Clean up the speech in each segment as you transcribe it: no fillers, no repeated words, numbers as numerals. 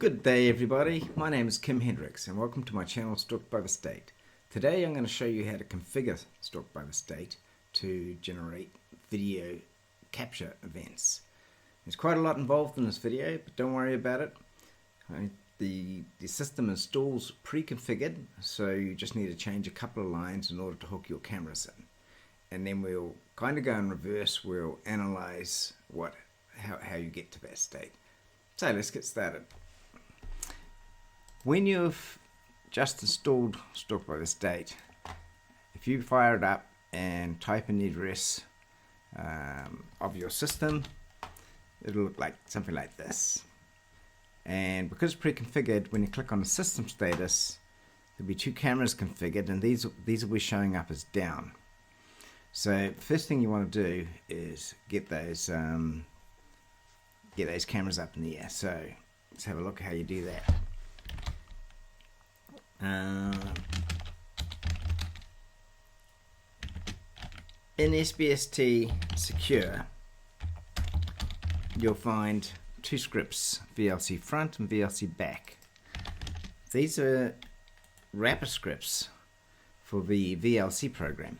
Good day everybody, my name is Kim Hendricks and welcome to my channel Stalked by the State. Today I'm going to show you how to configure Stalked by the State to generate video capture events. There's quite a lot involved in this video, but don't worry about it. The system installs pre-configured, so you just need to change a couple of lines in order to hook your cameras in. And then we'll kind of go in reverse, we'll analyze how you get to that state. So let's get started. When you've just installed Stalked by the State, if you fire it up and type in the address of your system, it'll look like something like this. And because it's pre-configured, when you click on the system status, there'll be two cameras configured, and these will be showing up as down. So first thing you want to do is get those cameras up in the air. So let's have a look at how you do that. In SBTS Secure, you'll find two scripts, VLC front and VLC back. These are wrapper scripts for the VLC program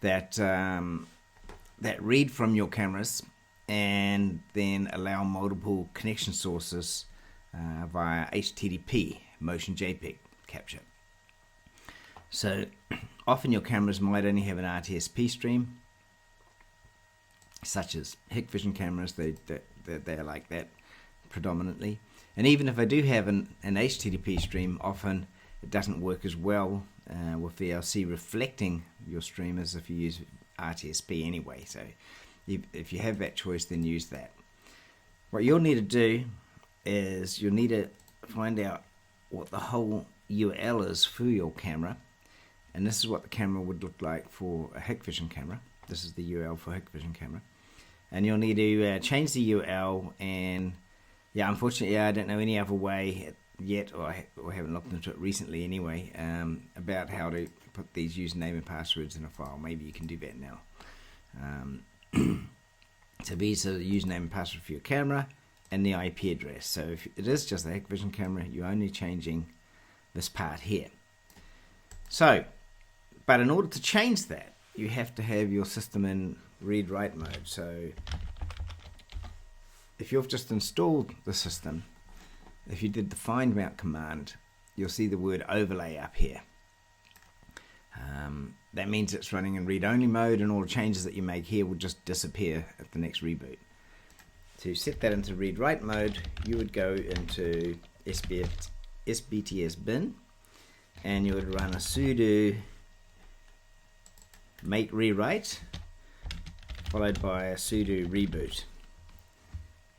that read from your cameras and then allow multiple connection sources via HTTP, motion JPEG capture. So often your cameras might only have an RTSP stream, such as Hikvision cameras. They're like that predominantly. And even if I do have an HTTP stream, often it doesn't work as well with VLC reflecting your stream as if you use RTSP anyway. So if you have that choice, then use that. What you'll need to do is you'll need to find out what the whole URL is for your camera, and this is what the camera would look like for a Hikvision camera. This is the URL for Hikvision camera, and you'll need to change the URL. And yeah, unfortunately I don't know any other way yet, or I haven't looked into it recently anyway, about how to put these username and passwords in a file. Maybe you can do that now. So these are the username and password for your camera and the IP address. So if it is just a Hikvision camera, you're only changing this part here. So, but in order to change that, you have to have your system in read-write mode. So if you've just installed the system, if you did the find mount command, you'll see the word overlay up here. That means it's running in read-only mode, and all the changes that you make here will just disappear at the next reboot. To set that into read-write mode, you would go into SBTS bin, and you would run a sudo make rewrite followed by a sudo reboot.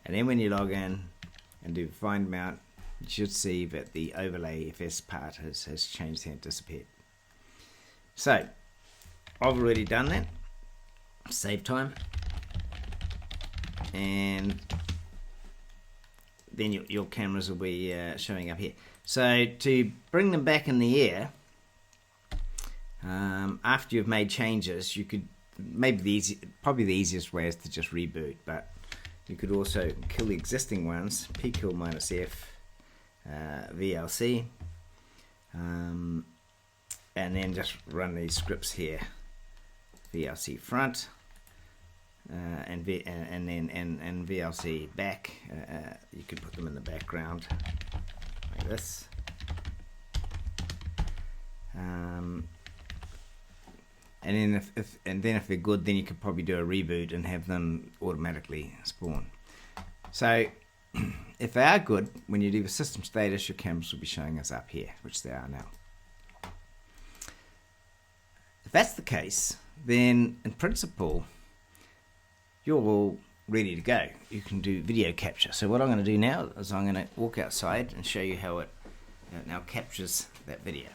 And then when you log in and do find mount, you should see that the overlay FS part has changed and disappeared. So I've already done that. Save time. And then your cameras will be showing up here. So to bring them back in the air, after you've made changes, you could probably the easiest way is to just reboot, but you could also kill the existing ones, pkill -f VLC, and then just run these scripts here, VLC front. And VLC back. You could put them in the background like this. And then if they're good, then you could probably do a reboot and have them automatically spawn. So if they are good, when you do the system status, your cameras will be showing us up here, which they are now. If that's the case, then in principle you're all ready to go. You can do video capture. So what I'm going to do now is I'm going to walk outside and show you how it now captures that video.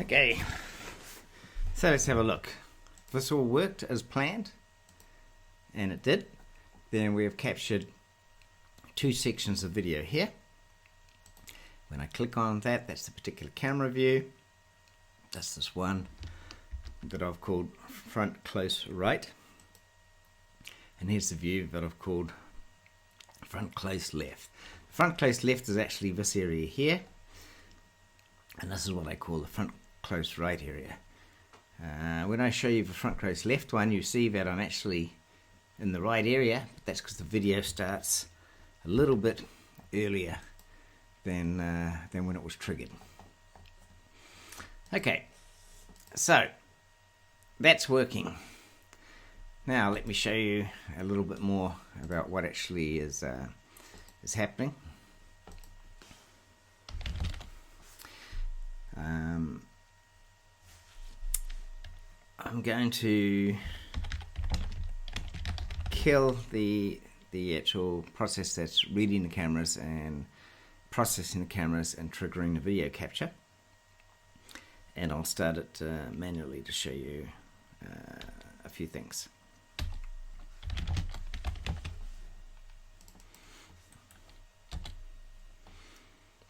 Okay, so let's have a look. This all worked as planned, and it did. Then we have captured 2 sections of video here. When I click on that, that's the particular camera view. That's this one that I've called front close right. And here's the view that I've called front close left. Front close left is actually this area here. And this is what I call the front close right area. When I show you the front close left one, you see that I'm actually in the right area. But that's because the video starts a little bit earlier than when it was triggered. Okay, so that's working. Now let me show you a little bit more about what actually is happening. I'm going to kill the actual process that's reading the cameras and processing the cameras and triggering the video capture, and I'll start it manually to show you a few things.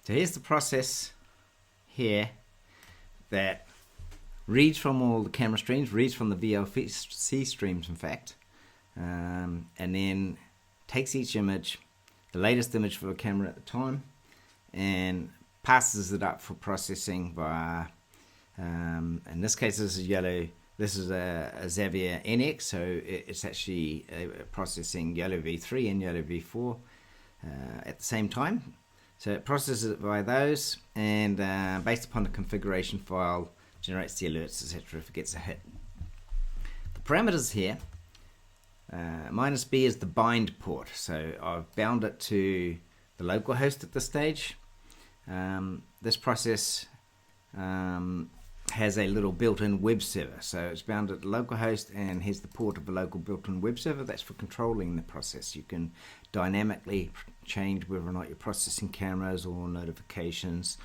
So here's the process here that reads from all the camera streams, reads from the VLC streams in fact, and then takes each image, the latest image for the camera at the time, and passes it up for processing via, in this case this is yellow, this is a Xavier NX, so it's actually processing yellow V3 and yellow V4 at the same time. So it processes it via those, and based upon the configuration file, generates the alerts, etc. if it gets a hit. The parameters here, -B is the bind port, so I've bound it to the local host at this stage. This process has a little built-in web server, so it's bound at the local host, and here's the port of the local built-in web server. That's for controlling the process. You can dynamically change whether or not you're processing cameras or notifications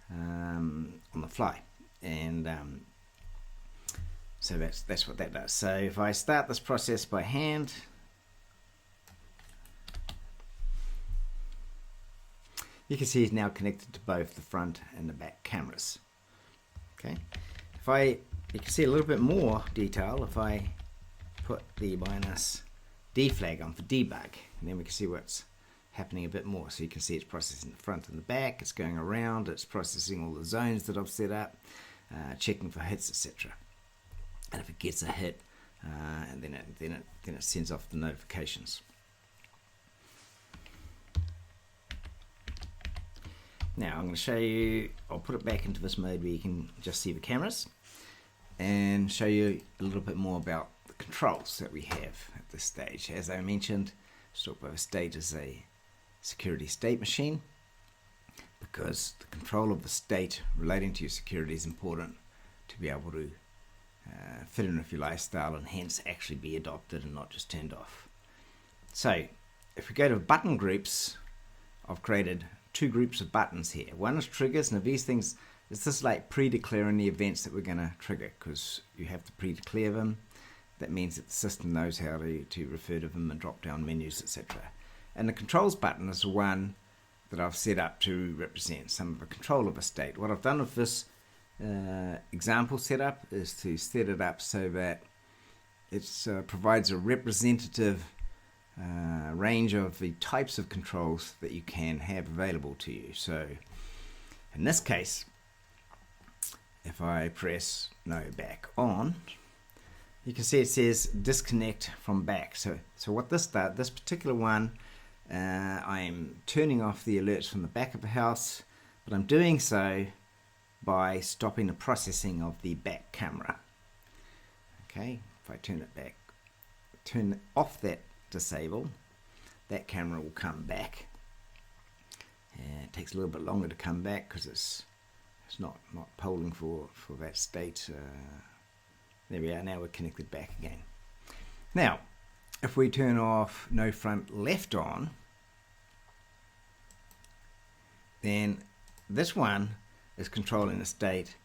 on the fly, and so that's what that does. So if I start this process by hand, you can see it's now connected to both the front and the back cameras. Okay, you can see a little bit more detail if I put the -D flag on for debug, and then we can see what's happening a bit more. So you can see it's processing the front and the back, it's going around, it's processing all the zones that I've set up, checking for hits, etc. And if it gets a hit, and then it sends off the notifications. Now I'm going to show you, I'll put it back into this mode where you can just see the cameras, and show you a little bit more about the controls that we have at this stage. As I mentioned, StalkedByTheState is a security state machine, because the control of the state relating to your security is important to be able to fit in with your lifestyle, and hence actually be adopted and not just turned off. So if we go to button groups, I've created 2 groups of buttons here. One is triggers, and these things, it's just like pre-declaring the events that we're going to trigger, because you have to pre-declare them. That means that the system knows how to refer to them and drop down menus, etc. And the controls button is the one that I've set up to represent some of the control of a state. What I've done with this example setup is to set it up so that it provides a representative range of the types of controls that you can have available to you. So in this case, if I press no back on, you can see it says disconnect from back. So what this particular one, I'm turning off the alerts from the back of the house, but I'm doing so by stopping the processing of the back camera. Okay, if I turn it back, turn off that disable, that camera will come back. And it takes a little bit longer to come back because it's not polling for that state. There we are, now we're connected back again. Now, if we turn off no front left on, then this one is controlling the state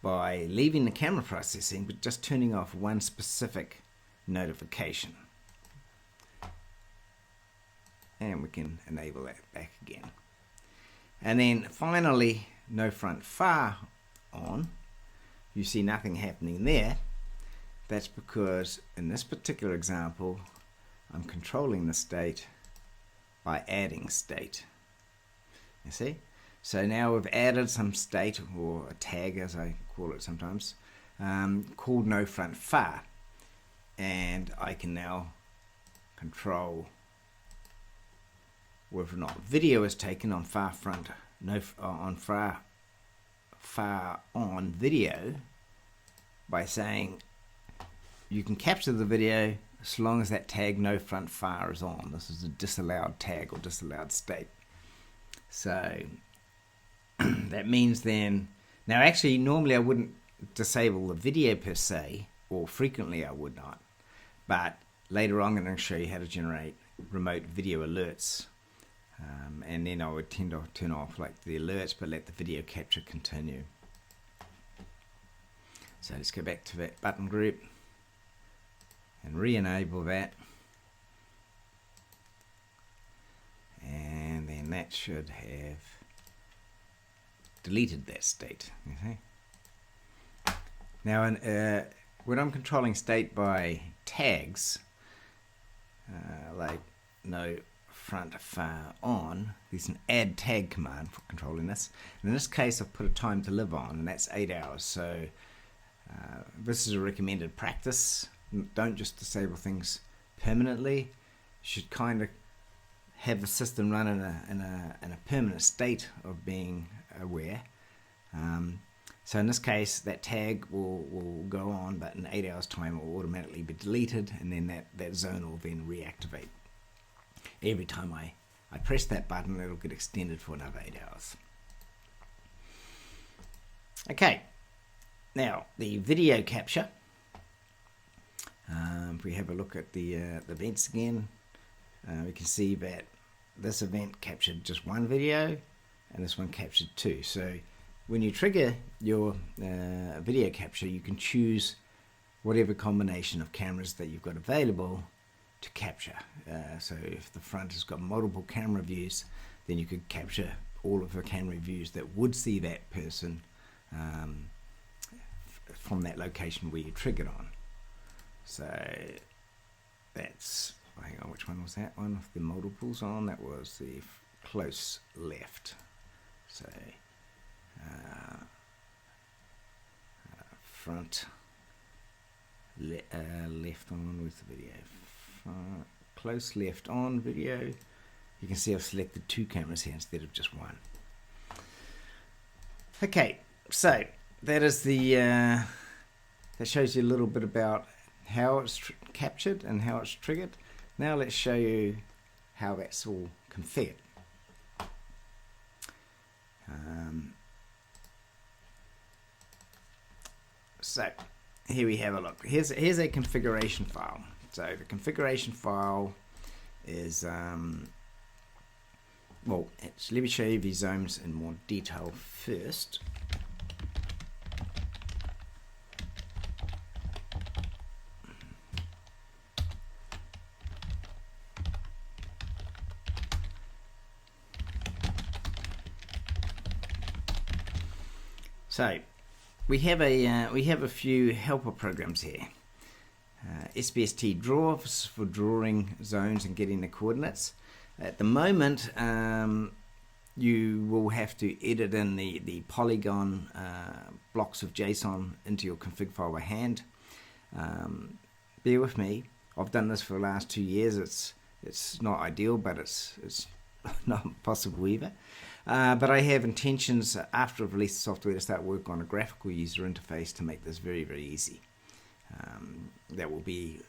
by leaving the camera processing but just turning off one specific notification. And we can enable that back again. And then finally, no front far on. You see nothing happening there. That's because in this particular example, I'm controlling the state by adding state. You see? So now we've added some state, or a tag as I call it sometimes, called no front far. And I can now control whether or not video is taken on far front, on far on video, by saying you can capture the video as long as that tag no front far is on. This is a disallowed tag or disallowed state. So that means then, now actually normally I wouldn't disable the video per se, or frequently I would not, but later on I'm going to show you how to generate remote video alerts. And then I would tend to turn off like the alerts but let the video capture continue. So let's go back to that button group and re-enable that, and then that should have deleted that state. Okay. Now when I'm controlling state by tags, like no front far on, there's an add tag command for controlling this. And in this case I've put a time to live on, and that's 8 hours. So this is a recommended practice. Don't just disable things permanently. You should kind of have the system run in a permanent state of being aware. So in this case that tag will go on, but in 8 hours time it will automatically be deleted, and then that zone will then reactivate. Every time I press that button, it'll get extended for another 8 hours. Okay, now the video capture. If we have a look at the events again, we can see that this event captured just one video and this one captured two. So when you trigger your video capture, you can choose whatever combination of cameras that you've got available to capture. So if the front has got multiple camera views, then you could capture all of the camera views that would see that person from that location where you triggered on. So that's, hang on, which one was that one with the multiples on? That was the close left. So front left on with the video. Close left on video. You can see I've selected two cameras here instead of just one. Okay, so that is the that shows you a little bit about how it's captured and how it's triggered. Now let's show you how that's all configured. So here we have a look. Here's a configuration file. So the configuration file is well, let me show you these zones in more detail first. So we have a few helper programs here. SBTS draws for drawing zones and getting the coordinates. At the moment, you will have to edit in the polygon blocks of JSON into your config file by hand. Bear with me. I've done this for the last 2 years. It's not ideal, but it's not impossible either. But I have intentions after I've released the software to start work on a graphical user interface to make this very, very easy. That will be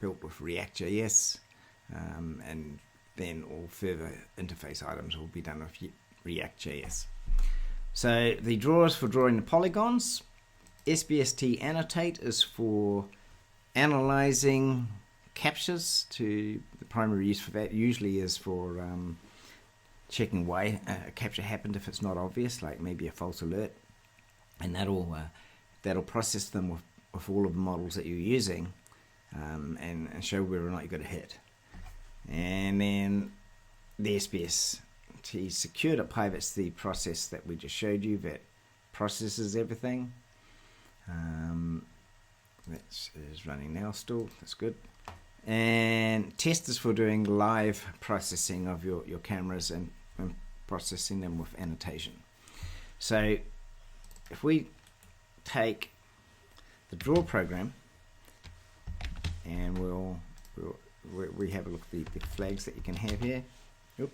built with React.js, and then all further interface items will be done with React.js. So the draw is for drawing the polygons. SBTS annotate is for analyzing captures. The primary use for that usually is for checking why a capture happened if it's not obvious, like maybe a false alert. and that'll process them with all of the models that you're using, and show whether or not you got a hit. And then the SBTS StalkedByTheState, that's the process that we just showed you that processes everything. That is running now still, that's good. And test is for doing live processing of your cameras and processing them with annotation. So if we take the draw program and we have a look at the flags that you can have here. Oop.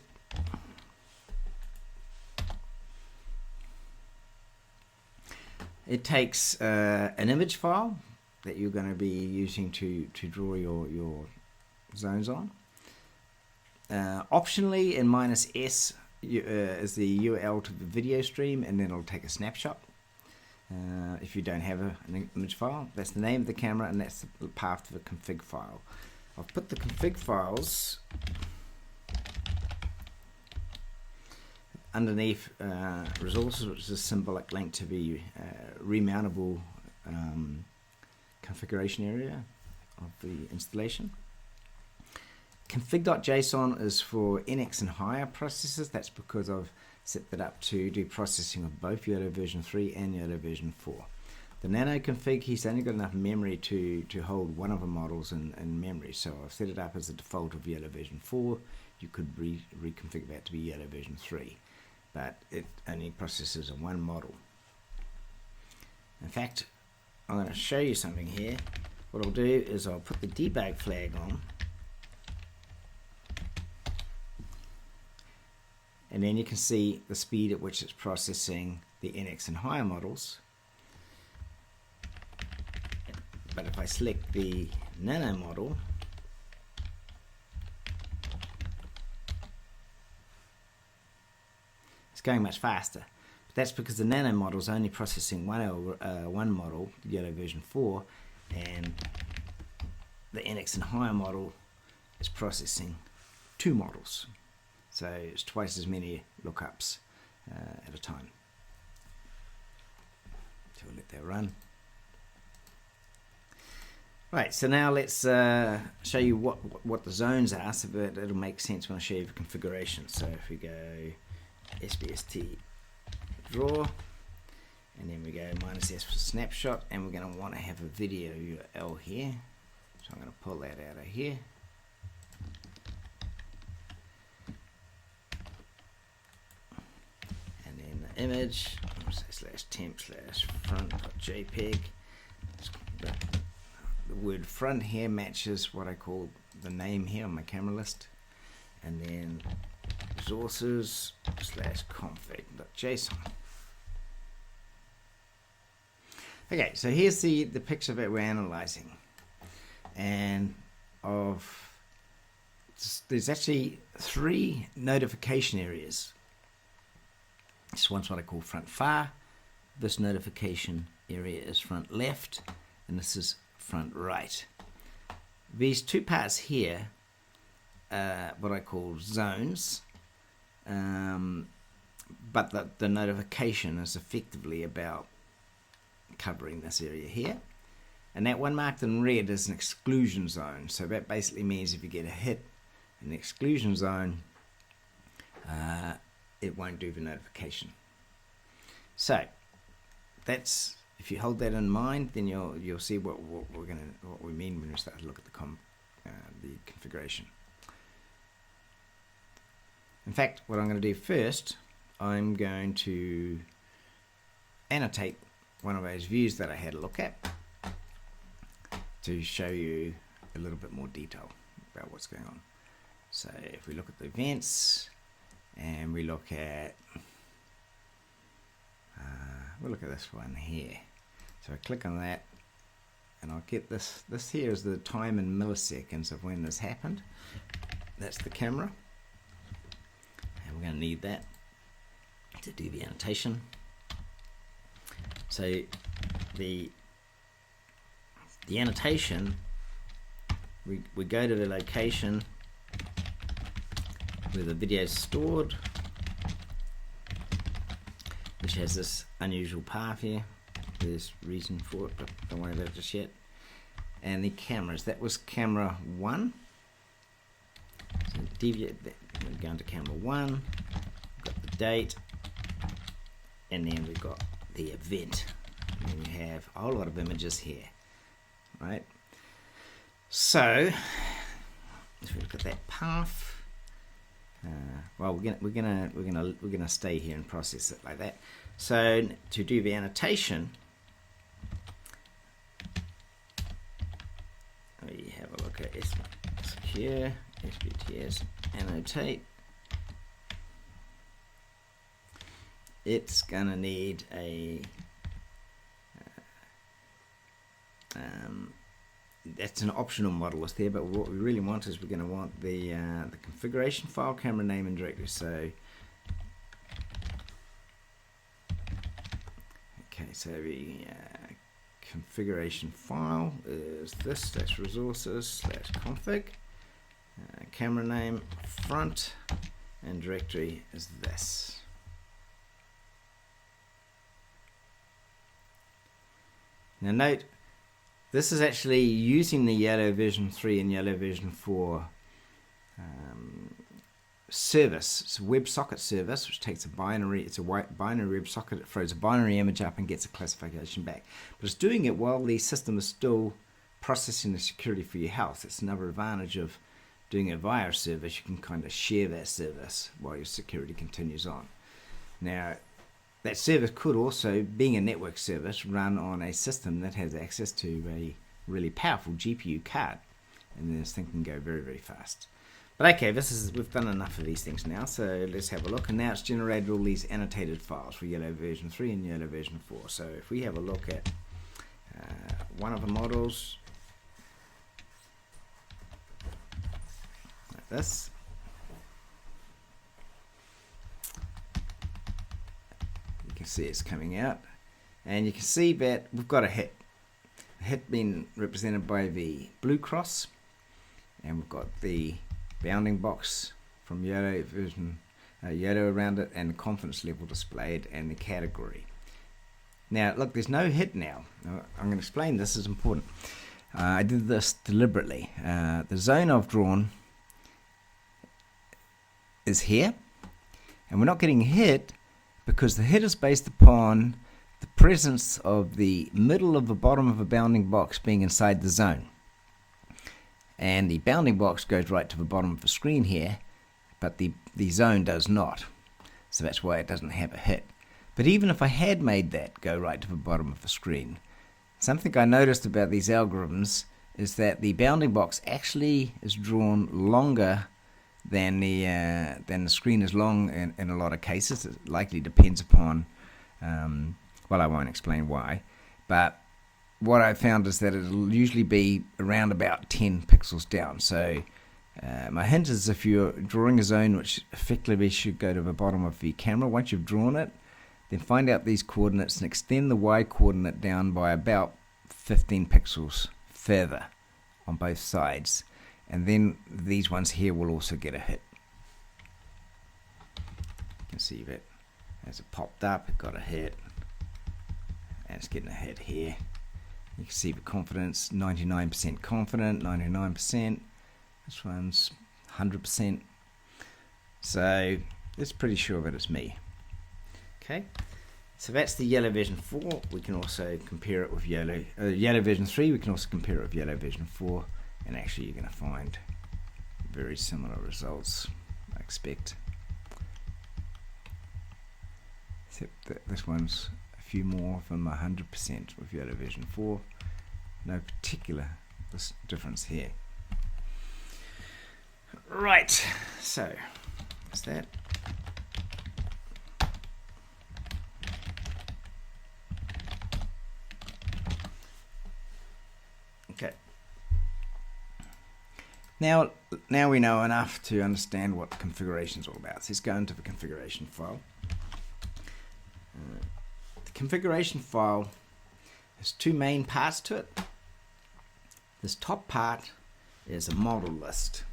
It takes an image file that you're going to be using to draw your zones on. Optionally, in -S is the URL to the video stream, and then it'll take a snapshot. If you don't have an image file, that's the name of the camera, and that's the path to the config file. I'll put the config files underneath resources, which is a symbolic link to the remountable configuration area of the installation. Config.json is for NX and higher processors. That's because I've set that up to do processing of both YOLO version 3 and YOLO version 4. The nano config, he's only got enough memory to hold one of the models in memory, so I've set it up as a default of YOLO version 4. You could reconfigure that to be YOLO version 3, but it only processes one model. In fact, I'm going to show you something here. What I'll do is I'll put the debug flag on, and then you can see the speed at which it's processing the NX and higher models. But if I select the nano model, it's going much faster. But that's because the nano model is only processing one model, YOLO version 4, and the NX and higher model is processing 2 models. So it's twice as many lookups at a time. So we'll let that run. Right, so now let's show you what the zones are, so that it'll make sense when I show you the configuration. So if we go SBTS draw, and then we go -S for snapshot, and we're going to want to have a video URL here. So I'm going to pull that out of here. And then the image, /temp/front.jpg. The word front here matches what I call the name here on my camera list, and then resources /config.json. Okay, so here's the picture that we're analyzing, and there's actually 3 notification areas. This one's what I call front far, this notification area is front left, and this is front right. These 2 parts here are what I call zones, but the notification is effectively about covering this area here, and that one marked in red is an exclusion zone. So that basically means if you get a hit in the exclusion zone, it won't do the notification. So that's, if you hold that in mind, then you'll see what we mean when we start to look at the configuration. In fact, what I'm going to do first, I'm going to annotate one of those views that I had a look at to show you a little bit more detail about what's going on. So if we look at the events, and we look at we'll look at this one here. So I click on that, and I'll get this. This here is the time in milliseconds of when this happened. That's the camera, and we're going to need that to do the annotation. So the annotation, we go to the location where the video is stored, which has this unusual path here. There's reason for it, but don't worry about it just yet. And the cameras, that was camera 1. So deviate that, we're going to camera 1, got the date, and then we've got the event. And then we have a whole lot of images here, right? So if we look at that path, well, we're gonna stay here and process it like that. So to do the annotation, we have a look at secure SBTS annotate. It's gonna need a that's an optional model list there, but what we really want is we're going to want the configuration file, camera name, and directory. So okay, so the configuration file is this / resources / config, camera name front, and directory is this. Now note, this is actually using the Yellow version 3 and Yellow version 4 service. It's a WebSocket service which takes a binary, it's a binary WebSocket, it throws a binary image up and gets a classification back. But it's doing it while the system is still processing the security for your house. It's another advantage of doing it via a service. You can kind of share that service while your security continues on. Now, that service could also, being a network service, run on a system that has access to a really powerful GPU card, and then this thing can go very, very fast. But okay, we've done enough of these things now, so let's have a look. And now it's generated all these annotated files for Yellow version 3 and Yellow version 4. So if we have a look at one of the models, like this, you can see it's coming out, and you can see that we've got a hit. A hit being represented by the blue cross, and we've got the bounding box from Yellow version, Yellow around it, and the confidence level displayed, and the category. Now look, there's no hit now. I'm going to explain this, is important. I did this deliberately. The zone I've drawn is here, and we're not getting hit because the hit is based upon the presence of the middle of the bottom of a bounding box being inside the zone. And the bounding box goes right to the bottom of the screen here, but the zone does not. So that's why it doesn't have a hit. But even if I had made that go right to the bottom of the screen, something I noticed about these algorithms is that the bounding box actually is drawn longer than the screen is long in a lot of cases. It likely depends upon, well, I won't explain why, but what I found is that it'll usually be around about 10 pixels down. So my hint is, if you're drawing a zone which effectively should go to the bottom of the camera, once you've drawn it, then find out these coordinates and extend the Y coordinate down by about 15 pixels further on both sides. And then these ones here will also get a hit. You can see that as it popped up, it got a hit. And it's getting a hit here. You can see the confidence, 99% confident, 99%. This one's 100%. So it's pretty sure that it's me. Okay, so that's the Yellow version 4. We can also compare it with Yellow version 3. We can also compare it with Yellow version 4. And actually you're going to find very similar results, I expect. Except that this one's a few more from 100% with Yellow version 4. No particular difference here. Right, so that's that. Okay. Now we know enough to understand what the configuration is all about. So let's go into the configuration file. The configuration file has two main parts to it. This top part is a model list.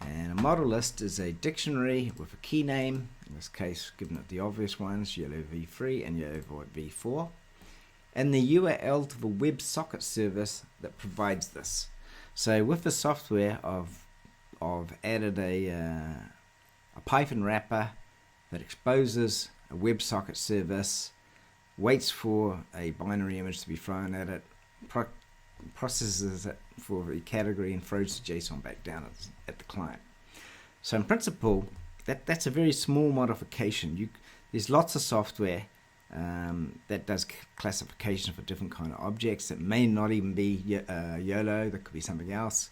And a model list is a dictionary with a key name, and this case, giving it the obvious ones, yellow v3 and yellow v4. And the URL to the WebSocket service that provides this. So with the software, I've added a Python wrapper that exposes a WebSocket service, waits for a binary image to be thrown at it, processes it for the category and throws the JSON back down at the client. So in principle, that's a very small modification. There's lots of software that does classification for different kind of objects. It may not even be YOLO, that could be something else.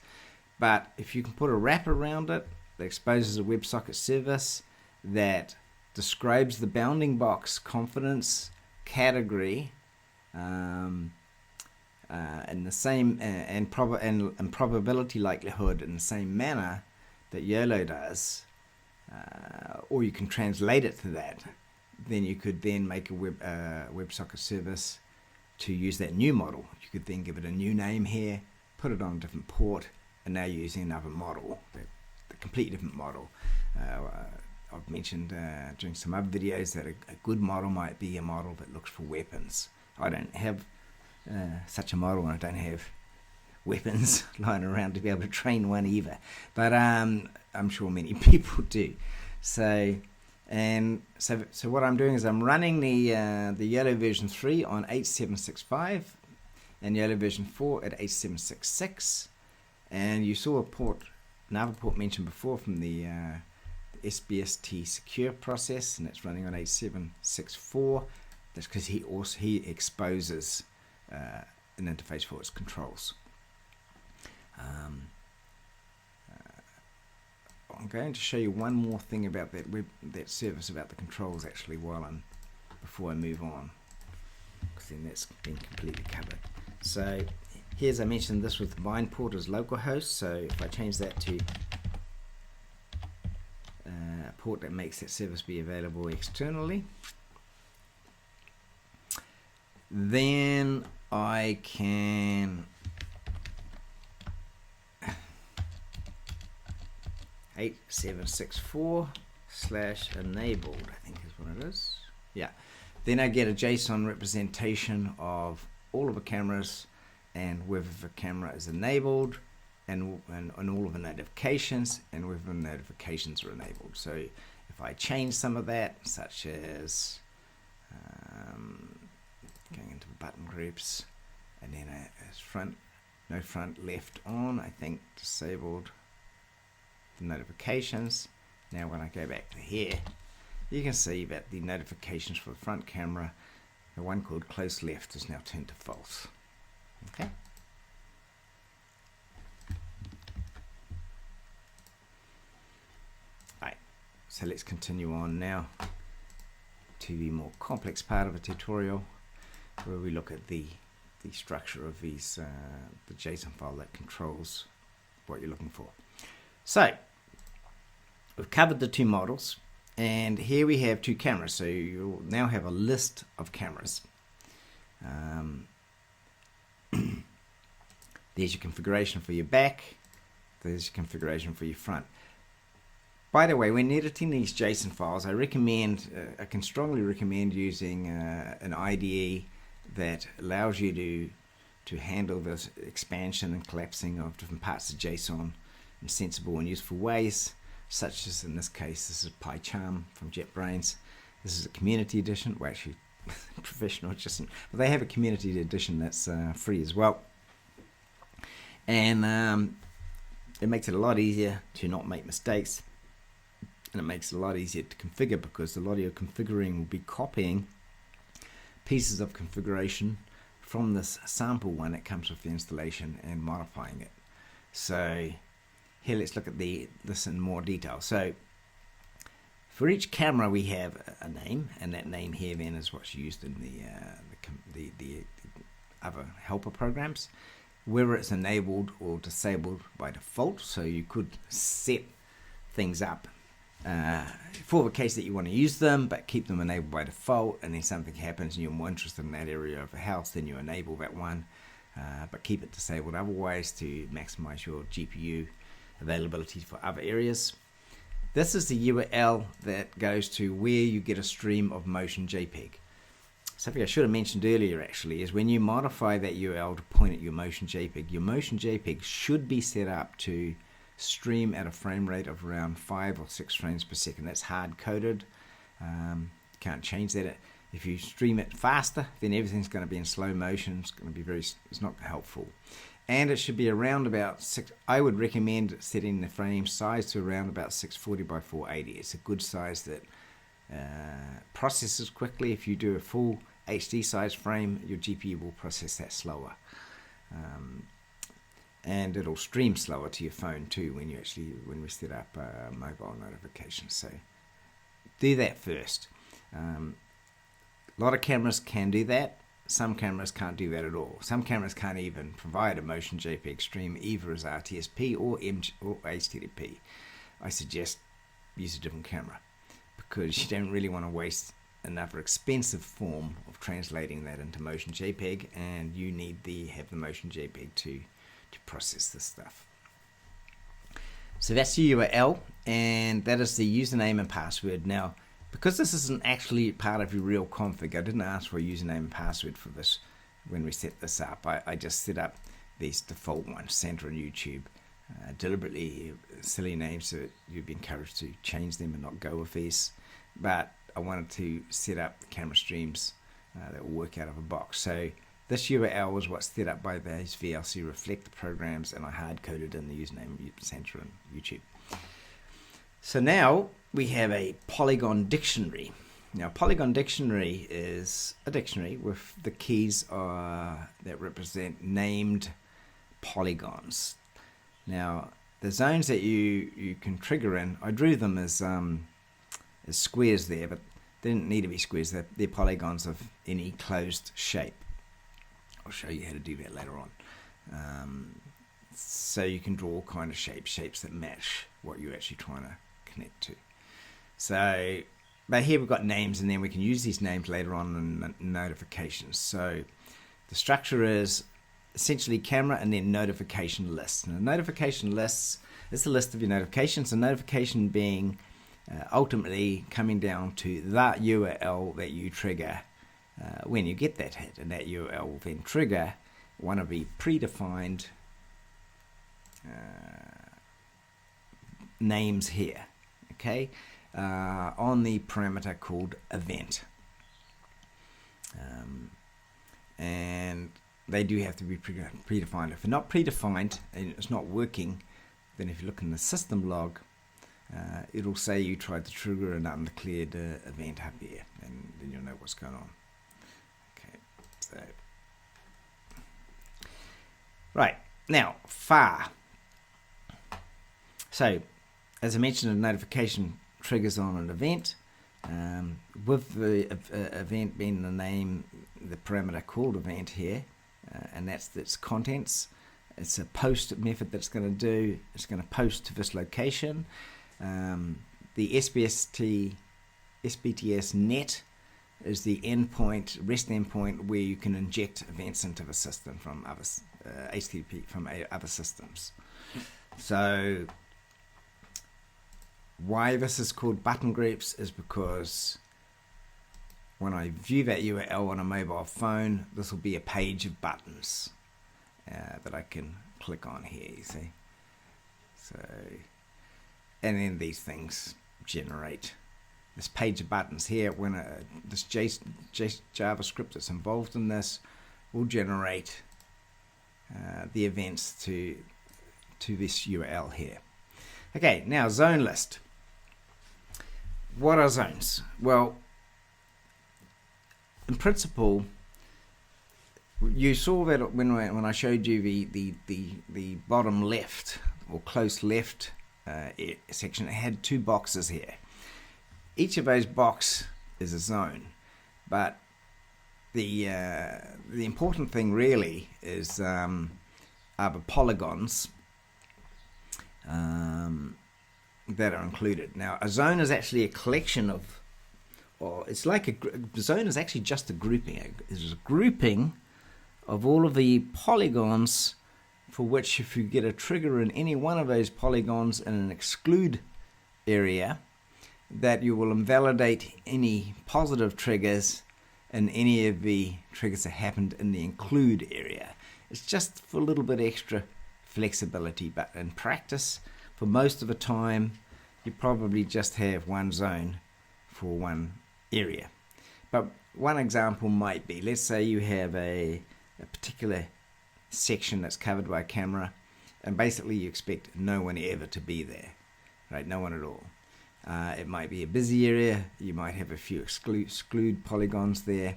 But if you can put a wrapper around it that exposes a WebSocket service that describes the bounding box confidence category in the same and probability likelihood in the same manner that YOLO does, or you can translate it to that, then you could then make a WebSocket service to use that new model. You could then give it a new name here, put it on a different port, and now you're using another model, a completely different model. I've mentioned during some other videos that a good model might be a model that looks for weapons. I don't have such a model, and I don't have weapons lying around to be able to train one either. But I'm sure many people do. So what I'm doing is I'm running the YOLO version 3 on 8765 and YOLO version 4 at 8766. And you saw another port mentioned before from the SBTS secure process, and it's running on 8764. That's because he exposes an interface for its controls. I'm going to show you one more thing about that service, about the controls actually, before I move on, because then that's been completely covered. So here's, I mentioned this with the bind port as localhost. So if I change that to a port that makes that service be available externally, then I can 8764/enabled, I think is what it is. Yeah. Then I get a JSON representation of all of the cameras and whether the camera is enabled and all of the notifications and whether the notifications are enabled. So if I change some of that, such as going into the button groups, and then no front left on, I think disabled the notifications. Now when I go back to here, you can see that the notifications for the front camera, the one called close left, is now turned to false. Okay. Right. So let's continue on now to the more complex part of the tutorial, where we look at the structure of these, the JSON file that controls what you're looking for. So we've covered the two models, and here we have two cameras. So you'll now have a list of cameras. There's your configuration for your back. There's your configuration for your front. By the way, when editing these JSON files, I can strongly recommend using an IDE that allows you to handle this expansion and collapsing of different parts of JSON in sensible and useful ways, such as in this case, this is PyCharm from JetBrains. This is a community edition, well actually professional edition, but they have a community edition that's free as well. And it makes it a lot easier to not make mistakes, and it makes it a lot easier to configure, because a lot of your configuring will be copying pieces of configuration from this sample one that comes with the installation and modifying it. So here, let's look at this in more detail. So for each camera we have a name, and that name here then is what's used in the other helper programs, whether it's enabled or disabled by default. So you could set things up for the case that you want to use them, but keep them enabled by default, and then something happens and you're more interested in that area of the house, then you enable that one, but keep it disabled otherwise to maximize your GPU availability for other areas. this is the URL that goes to where you get a stream of motion JPEG. Something I should have mentioned earlier actually is when you modify that URL to point at your motion JPEG should be set up to stream at a frame rate of around 5 or 6 frames per second. That's hard coded. Can't change that. If you stream it faster, then everything's going to be in slow motion. It's going to be it's not helpful. And it should be around about 6. I would recommend setting the frame size to around about 640 by 480. It's a good size that processes quickly. If you do a full HD size frame, your GPU will process that slower. And it'll stream slower to your phone too when we set up mobile notifications. So do that first. A lot of cameras can do that. Some cameras can't do that at all. Some cameras can't even provide a motion JPEG stream either as RTSP or HTTP. I suggest use a different camera because you don't really want to waste another expensive form of translating that into motion JPEG, and you need to have the motion JPEG to process this stuff. So that's the URL, and that is the username and password. Now, because this isn't actually part of your real config, I didn't ask for a username and password for this when we set this up. I just set up these default ones, Santa and YouTube, deliberately silly names, so you'd be encouraged to change them and not go with these. But I wanted to set up the camera streams that will work out of a box. So this URL was what's set up by these VLC Reflector programs, and I hard-coded in the username Santa and YouTube. So now we have a polygon dictionary. Now, polygon dictionary is a dictionary with the keys that represent named polygons. Now, the zones that you can trigger in, I drew them as squares there, but they didn't need to be squares. They're polygons of any closed shape. I'll show you how to do that later on. So you can draw all kind of shapes that match what you're actually trying to connect to. So, but here we've got names, and then we can use these names later on in notifications. So the structure is essentially camera and then notification lists. Now, notification lists is the list of your notifications, and notification being ultimately coming down to that URL that you trigger when you get that hit, and that URL will then trigger one of the predefined names here, okay, on the parameter called event, and they do have to be predefined. If they're not predefined and it's not working, then if you look in the system log, it'll say you tried to trigger an undeclared event up here, and then you'll know what's going on. Okay, so right now far. So as I mentioned, a notification triggers on an event, with the event being the name, the parameter called event here, and that's its contents. It's a post method that's going to do. It's going to post to this location. The SBTS net is the endpoint, REST endpoint, where you can inject events into the system from other HTTP from other systems. So why this is called button groups is because when I view that URL on a mobile phone, this will be a page of buttons that I can click on here, you see. So, and then these things generate this page of buttons here. When this JavaScript that's involved in this will generate the events to this URL here. Okay, now zone list. What are zones? Well, in principle, you saw that when I showed you the bottom left or close left section, it had two boxes here. Each of those boxes is a zone, but the important thing really is are the polygons that are included. Now, a zone is actually a collection of, or it's like a zone is actually just a grouping. It's a grouping of all of the polygons for which, if you get a trigger in any one of those polygons and an exclude area, that you will invalidate any positive triggers in any of the triggers that happened in the include area. It's just for a little bit extra flexibility, but in practice, for most of the time, you probably just have one zone for one area. But one example might be, let's say you have a particular section that's covered by a camera, and basically you expect no one ever to be there, right? No one at all. It might be a busy area. You might have a few exclude polygons there.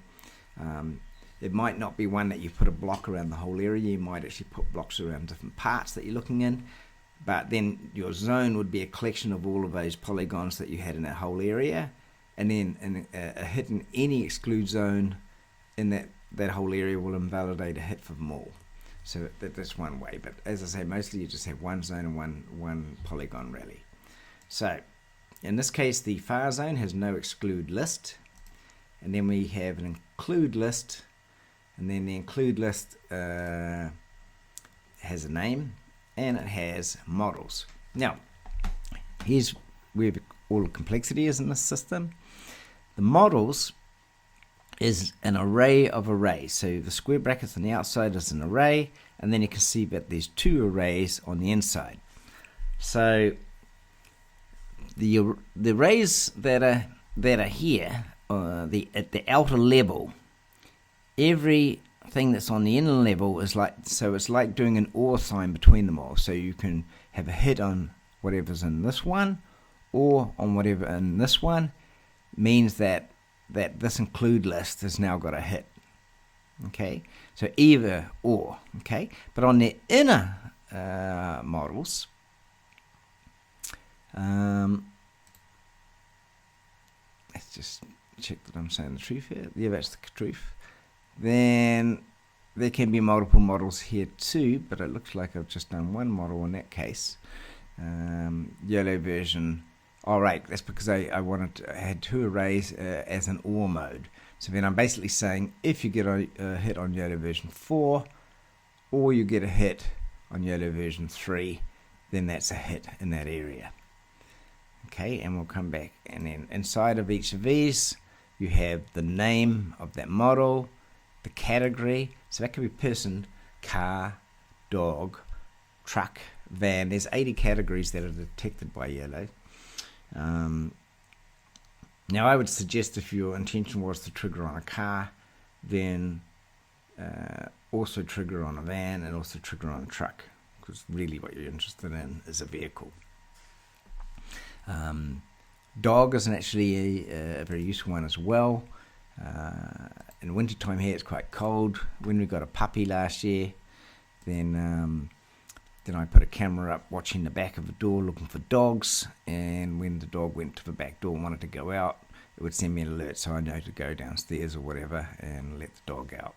It might not be one that you put a block around the whole area. You might actually put blocks around different parts that you're looking in. But then your zone would be a collection of all of those polygons that you had in that whole area. And then a hit in any exclude zone in that whole area will invalidate a hit for them all. So that's one way. But as I say, mostly you just have one zone and one polygon rally. So in this case, the far zone has no exclude list. And then we have an include list. And then the include list has a name and it has models. Now, here's where all the complexity is in this system. The models is an array of arrays. So the square brackets on the outside is an array, and then you can see that there's two arrays on the inside. So the arrays that are here, at the outer level, everything that's on the inner level is it's like doing an or sign between them all. So you can have a hit on whatever's in this one, or on whatever in this one, means that this include list has now got a hit. Okay, so either or. Okay, but on the inner models, let's just check that I'm saying the truth here. Yeah, that's the truth. Then there can be multiple models here too, but it looks like I've just done one model in that case. Yellow version. All right, that's because I had two arrays as an OR mode. So then I'm basically saying if you get a hit on yellow version 4, or you get a hit on yellow version 3, then that's a hit in that area. Okay, and we'll come back. And then inside of each of these, you have the name of that model, the category. So that could be person, car, dog, truck, van. There's 80 categories that are detected by yellow. Now I would suggest if your intention was to trigger on a car, then also trigger on a van and also trigger on a truck, because really what you're interested in is a vehicle. Dog is actually a very useful one as well. In winter time here it's quite cold. When we got a puppy last year, then I put a camera up watching the back of the door looking for dogs, and when the dog went to the back door and wanted to go out, it would send me an alert so I know to go downstairs or whatever and let the dog out.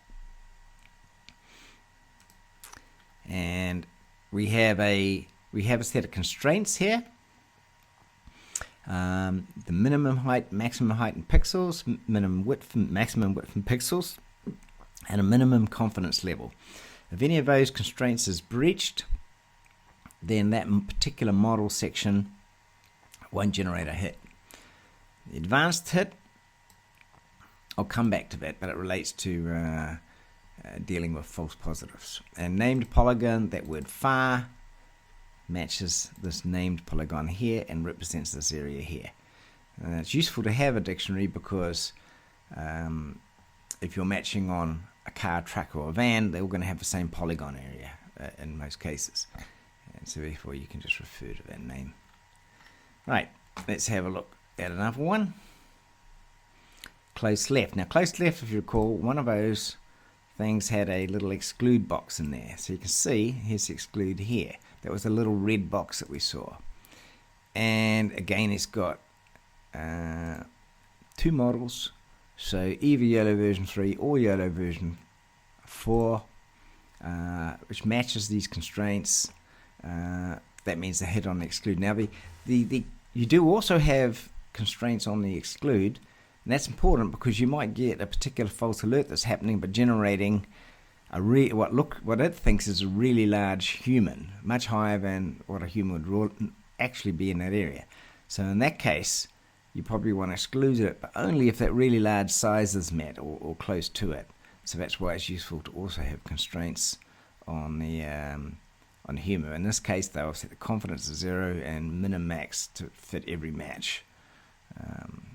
And we have a set of constraints here. The minimum height, maximum height in pixels, minimum width, maximum width in pixels, and a minimum confidence level. If any of those constraints is breached, then that particular model section won't generate a hit. The advanced hit, I'll come back to that, but it relates to dealing with false positives. And named polygon, that word far, matches this named polygon here and represents this area here. And it's useful to have a dictionary because if you're matching on a car, truck or a van, they're all going to have the same polygon area in most cases. And so therefore you can just refer to that name. Right, let's have a look at another one. Close left. Now close left, if you recall, one of those things had a little exclude box in there. So you can see, here's exclude here. That was a little red box that we saw. And again, it's got two models. So either yellow version 3 or yellow version 4, which matches these constraints. That means the hit on the exclude. Now, you do also have constraints on the exclude, and that's important because you might get a particular false alert that's happening, but generating what it thinks is a really large human, much higher than what a human would actually be in that area. So in that case, you probably want to exclude it, but only if that really large size is met or close to it. So that's why it's useful to also have constraints on the humour. In this case, though, I've set the confidence to 0 and min max to fit every match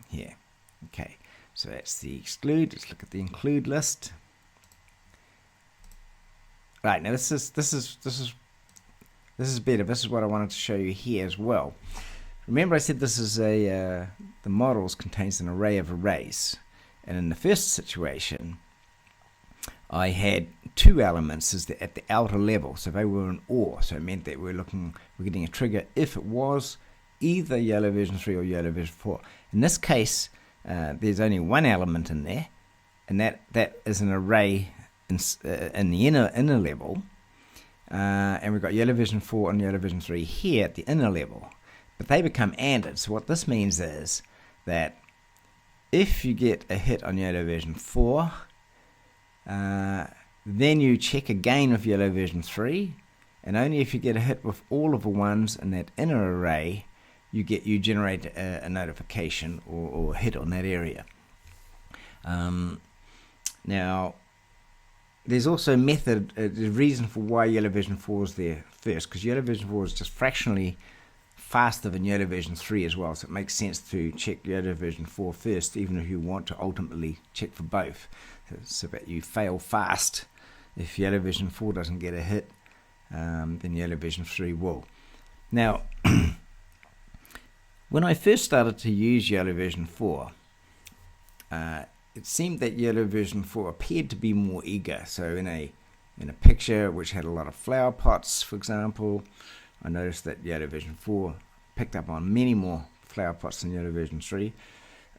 here. Okay, so that's the exclude. Let's look at the include list. Right, now this is better. This is what I wanted to show you here as well. Remember I said this is the models contains an array of arrays, and in the first situation I had 2 elements at the outer level, so they were an OR, so it meant that we're getting a trigger if it was either yellow version 3 or yellow version 4. In this case, there's only 1 element in there, and that is an array in the inner level, and we've got yellow version 4 and yellow version 3 here at the inner level, but they become ANDed. So what this means is that if you get a hit on yellow version 4, then you check again with yellow version 3, and only if you get a hit with all of the ones in that inner array, you generate a notification or hit on that area. Now, there's also a method, a reason for why yellow version 4 is there first, because yellow version 4 is just fractionally faster than yellow version 3 as well, so it makes sense to check yellow version 4 first, even if you want to ultimately check for both, so that you fail fast. If yellow version 4 doesn't get a hit, then yellow version 3 will. Now, when I first started to use yellow version 4, it seemed that yellow version 4 appeared to be more eager. So in a picture which had a lot of flower pots, for example, I noticed that yellow version 4 picked up on many more flower pots than yellow version 3.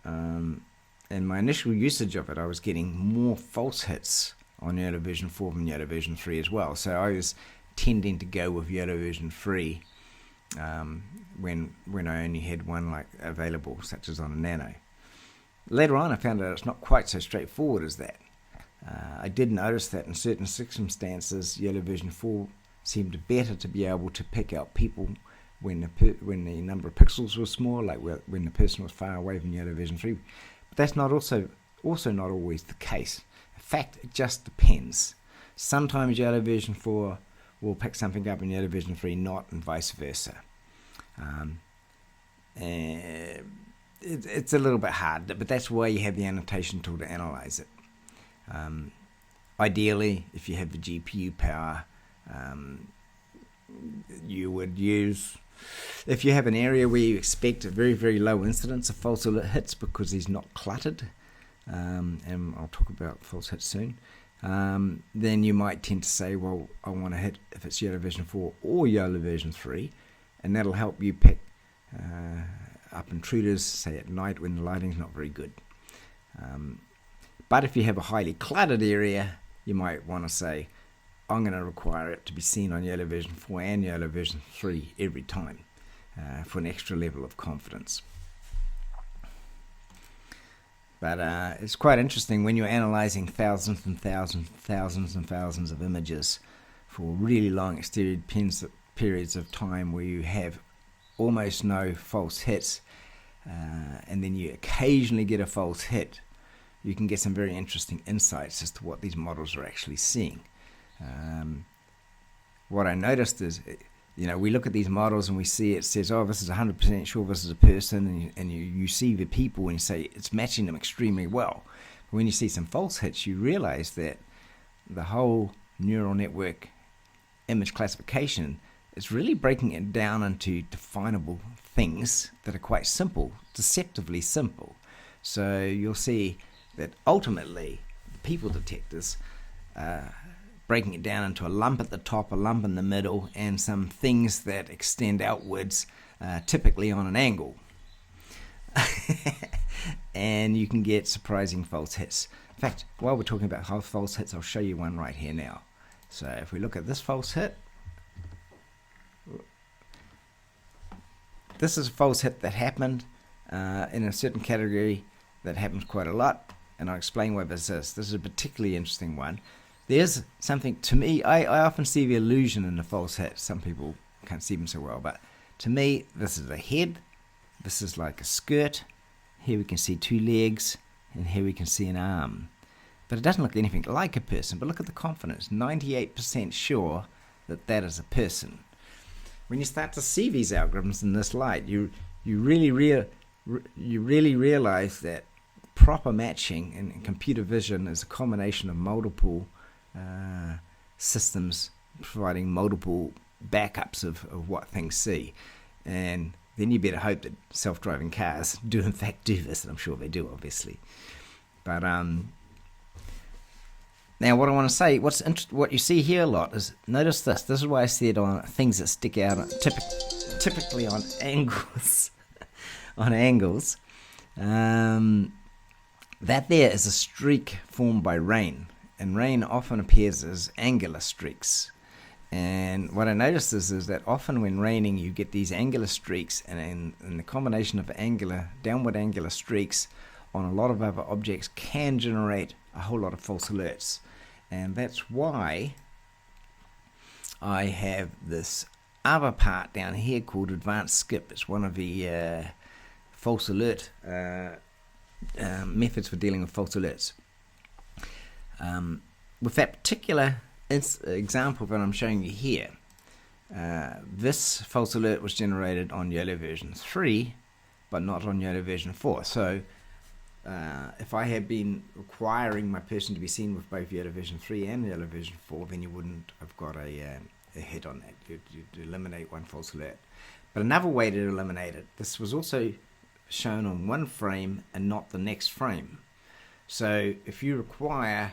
And my initial usage of it, I was getting more false hits on yellow version 4 than yellow version 3 as well. So I was tending to go with yellow version 3 when I only had one available, such as on a nano. Later on, I found out it's not quite so straightforward as that. I did notice that in certain circumstances, yellow version 4 seemed better to be able to pick out people when the number of pixels was small, like when the person was far away from yellow version 3. But that's not also not always the case. In fact, it just depends. Sometimes yellow version 4 will pick something up in yellow version 3 not, and vice versa. It's a little bit hard, but that's why you have the annotation tool to analyze it. Ideally, if you have the GPU power, you would use, if you have an area where you expect a very, very low incidence of false hits because he's not cluttered, and I'll talk about false hits soon, then you might tend to say, well, I want to hit if it's yellow version 4 or yellow version 3, and that'll help you pick up intruders, say at night when the lighting's not very good. But if you have a highly cluttered area, you might want to say, I'm going to require it to be seen on yellow version 4 and yellow version 3 every time for an extra level of confidence. But it's quite interesting when you're analyzing thousands and thousands of images for really long extended periods of time where you have almost no false hits, and then you occasionally get a false hit, you can get some very interesting insights as to what these models are actually seeing. What I noticed is, we look at these models and we see it says, oh, this is 100% sure this is a person, and you see the people and you say it's matching them extremely well. But when you see some false hits, you realize that the whole neural network image classification is really breaking it down into definable things that are quite simple, deceptively simple. So you'll see that ultimately the people detectors breaking it down into a lump at the top, a lump in the middle, and some things that extend outwards, typically on an angle. And you can get surprising false hits. In fact, while we're talking about false hits, I'll show you one right here now. So if we look at this false hit, this is a false hit that happened in a certain category that happens quite a lot, and I'll explain why this is. This is a particularly interesting one. There's something, to me, I often see the illusion in the false hit. Some people can't see them so well, but to me, this is a head, this is like a skirt. Here we can see 2 legs, and here we can see an arm. But it doesn't look anything like a person. But look at the confidence, 98% sure that that is a person. When you start to see these algorithms in this light, you really realize that proper matching in computer vision is a combination of multiple systems providing multiple backups of what things see. And then you better hope that self-driving cars do in fact do this, and I'm sure they do, obviously. But now what I want to say, what you see here a lot is, notice this. This is why I said on things that stick out, typically on angles, that there is a streak formed by rain, and rain often appears as angular streaks. And what I noticed is that often when raining, you get these angular streaks, and the combination of downward angular streaks on a lot of other objects can generate a whole lot of false alerts. And that's why I have this other part down here called Advanced Skip. It's one of the false alert methods for dealing with false alerts. With that particular example that I'm showing you here, this false alert was generated on YOLO version 3, but not on YOLO version 4. So if I had been requiring my person to be seen with both YOLO version 3 and YOLO version 4, then you wouldn't have got a hit on that. You'd eliminate one false alert. But another way to eliminate it, this was also shown on one frame and not the next frame. So if you require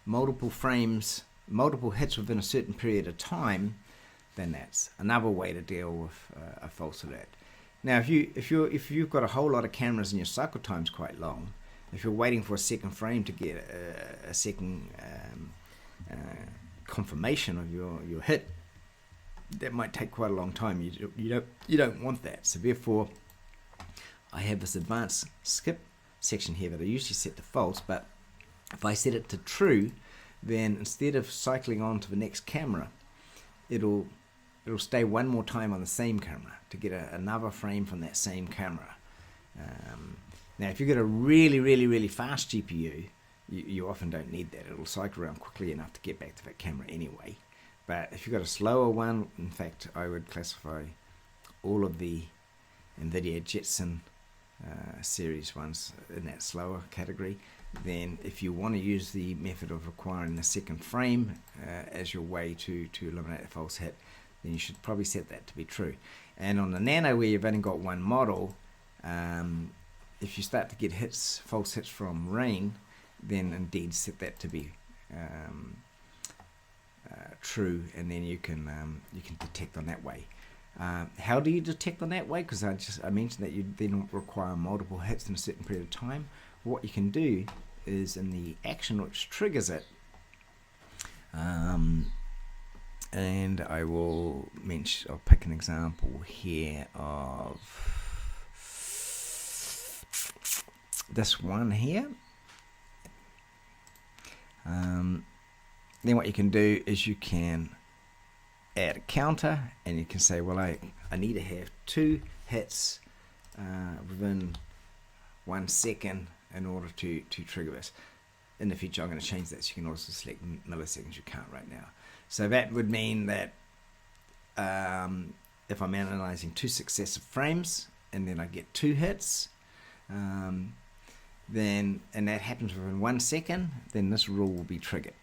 multiple frames, multiple hits within a certain period of time, then that's another way to deal with a false alert. Now, if you've got a whole lot of cameras and your cycle time's quite long, if you're waiting for a second frame to get a second confirmation of your hit, that might take quite a long time. You don't want that. So therefore, I have this advanced skip section here that I usually set to false, but if I set it to true, then instead of cycling on to the next camera, it'll stay one more time on the same camera to get another frame from that same camera. Now, if you've got a really fast GPU, you often don't need that. It'll cycle around quickly enough to get back to that camera anyway. But if you've got a slower one, in fact, I would classify all of the NVIDIA Jetson series ones in that slower category. Then if you want to use the method of requiring the second frame as your way to eliminate a false hit, then you should probably set that to be true. And on the Nano, where you've only got one model, if you start to get false hits from rain, then indeed set that to be true, and then you can detect on that way. How do you detect on that way? Because I mentioned that you then require multiple hits in a certain period of time. What you can do is in the action which triggers it, and I'll pick an example here of this one here. Then what you can do is you can add a counter, and you can say, well, I need to have 2 hits within 1 second in order to trigger this. In the future, I'm going to change that, so you can also select milliseconds. You can't right now. So that would mean that if I'm analyzing 2 successive frames and then I get 2 hits, and that happens within 1 second, then this rule will be triggered.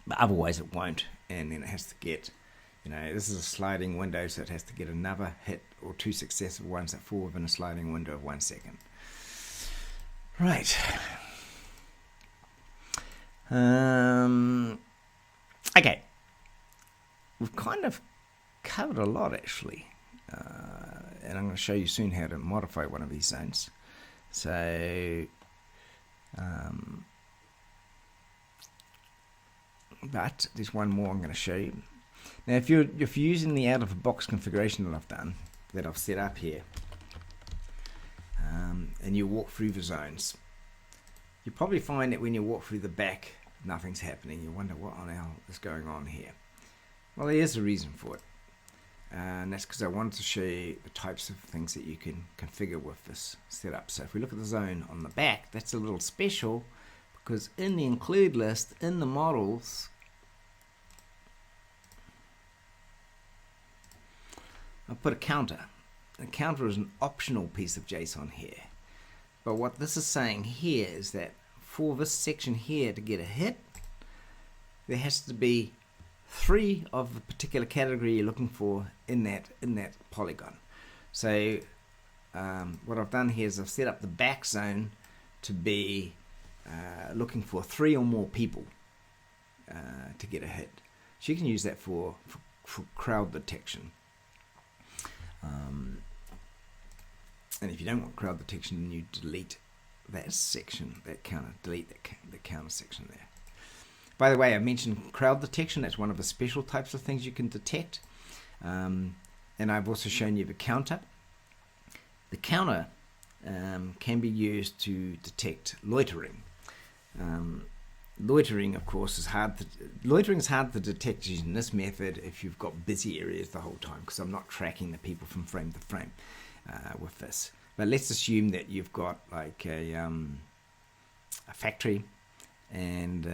But otherwise it won't, and then it has to get, this is a sliding window, so it has to get another hit or 2 successive ones that fall within a sliding window of 1 second. Right. Okay. We've kind of covered a lot, actually. And I'm going to show you soon how to modify one of these zones. So, but there's one more I'm going to show you. Now, if you're using the out-of-the-box configuration that I've done, that I've set up here, and you walk through the zones, you probably find that when you walk through the back, nothing's happening. You wonder what on hell is going on here. Well, there's a reason for it. and that's because I wanted to show you the types of things that you can configure with this setup. So if we look at the zone on the back, that's a little special because in the include list, in the models, I put a counter. A counter is an optional piece of JSON here. But what this is saying here is that for this section here to get a hit, there has to be 3 of the particular category you're looking for in that polygon. So what I've done here is I've set up the back zone to be looking for 3 or more people to get a hit. So you can use that for crowd detection. And if you don't want crowd detection, then you delete that section, that counter, delete the counter section there. By the way, I mentioned crowd detection. That's one of the special types of things you can detect. And I've also shown you the counter. The counter can be used to detect loitering. Loitering, of course, is hard to detect using this method if you've got busy areas the whole time, because I'm not tracking the people from frame to frame with this. But let's assume that you've got like a factory, and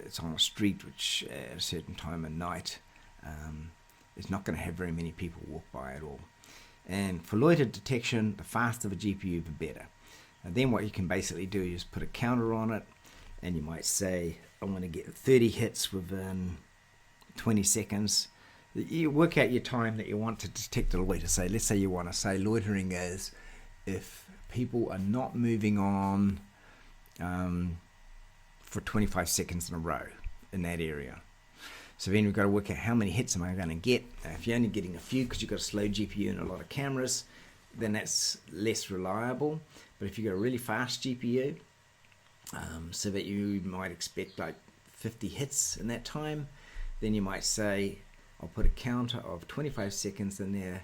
it's on a street which at a certain time of night is not going to have very many people walk by at all. And for loiter detection, the faster the GPU, the better. And then what you can basically do is put a counter on it, and you might say, I want to get 30 hits within 20 seconds. You work out your time that you want to detect a loiter. So let's say you want to say loitering is if people are not moving on for 25 seconds in a row in that area. So then we've got to work out how many hits am I going to get. If you're only getting a few because you've got a slow GPU and a lot of cameras, then that's less reliable. But if you've got a really fast GPU, so that you might expect like 50 hits in that time, then you might say, I'll put a counter of 25 seconds in there,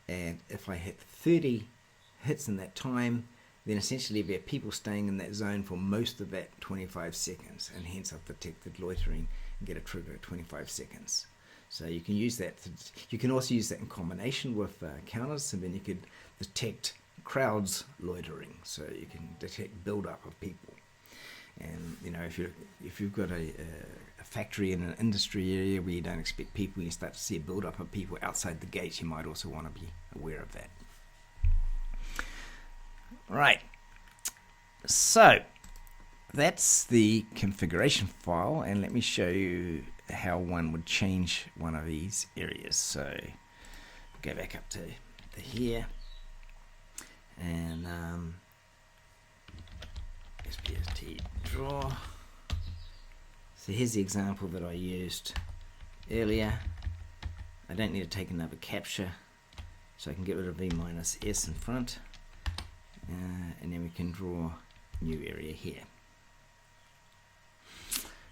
and if I hit 30 hits in that time, then essentially there are people staying in that zone for most of that 25 seconds, and hence I've detected loitering and get a trigger at 25 seconds. So you can use that. You can also use that in combination with counters, and then you could detect crowds loitering, so you can detect build-up of people. And you know, if you've got a factory in an industry area where you don't expect people, you start to see a build-up of people outside the gates, you might also want to be aware of that. Right, so that's the configuration file, and let me show you how one would change one of these areas. So go back up to here, and SBTS draw. So here's the example that I used earlier. I don't need to take another capture, so I can get rid of V minus S in front, and then we can draw a new area here.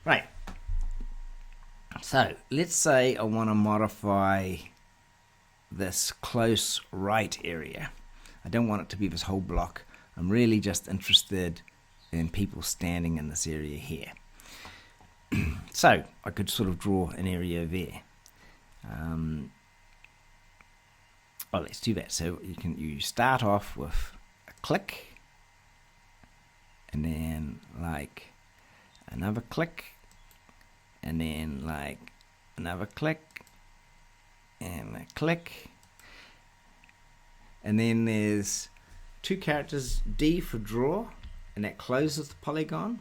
Right, so let's say I want to modify this close right area. I don't want it to be this whole block. I'm really just interested in people standing in this area here. So I could sort of draw an area there. Well, let's do that. So you start off with a click, and then like another click, and then like another click, and a click, and then there's 2 characters, D for draw, and that closes the polygon,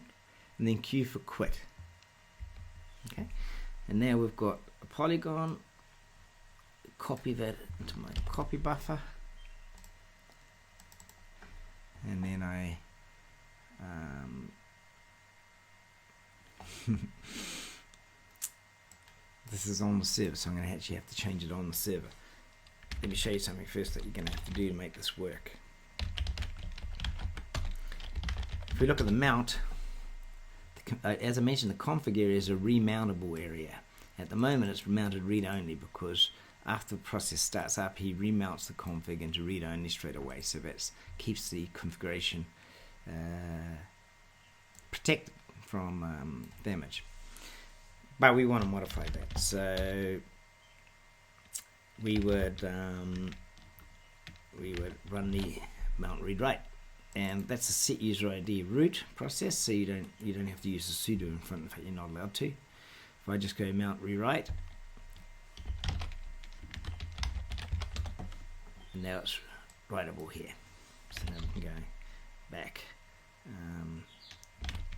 and then Q for quit. Okay, and now we've got a polygon. Copy that into my copy buffer, and then I this is on the server, so I'm going to actually have to change it on the server. Let me show you something first that you're going to have to do to make this work. If we look at the mount, as I mentioned, the config area is a remountable area. At the moment it's mounted read-only because after the process starts up, he remounts the config into read-only straight away, so that keeps the configuration protected from damage. But we want to modify that, so we would run the mount read write, and that's a set user ID root process, so you don't have to use the sudo in front of it. You're not allowed to. If I just go mount rewrite, and now it's writable here. So now we can go back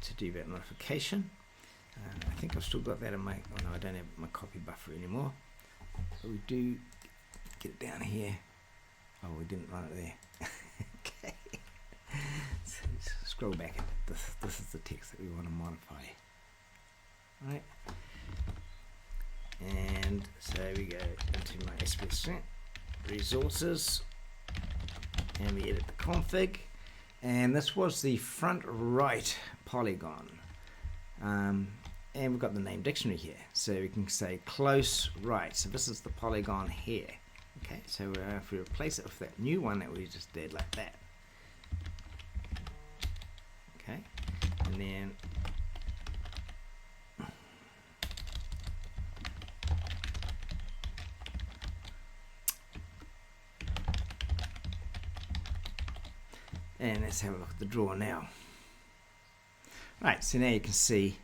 to do that modification. I think I've still got that in my, oh no, I don't have my copy buffer anymore. But we do get it down here. Oh, we didn't run it there. Okay. So scroll back. This is the text that we want to modify. Right. And so we go into my SBTS resources, and we edit the config. And this was the front right polygon. And we've got the name dictionary here, so we can say close right. So this is the polygon here. Okay, so if we replace it with that new one that we just did, like that. Okay, and then let's have a look at the draw now. Right, so now you can see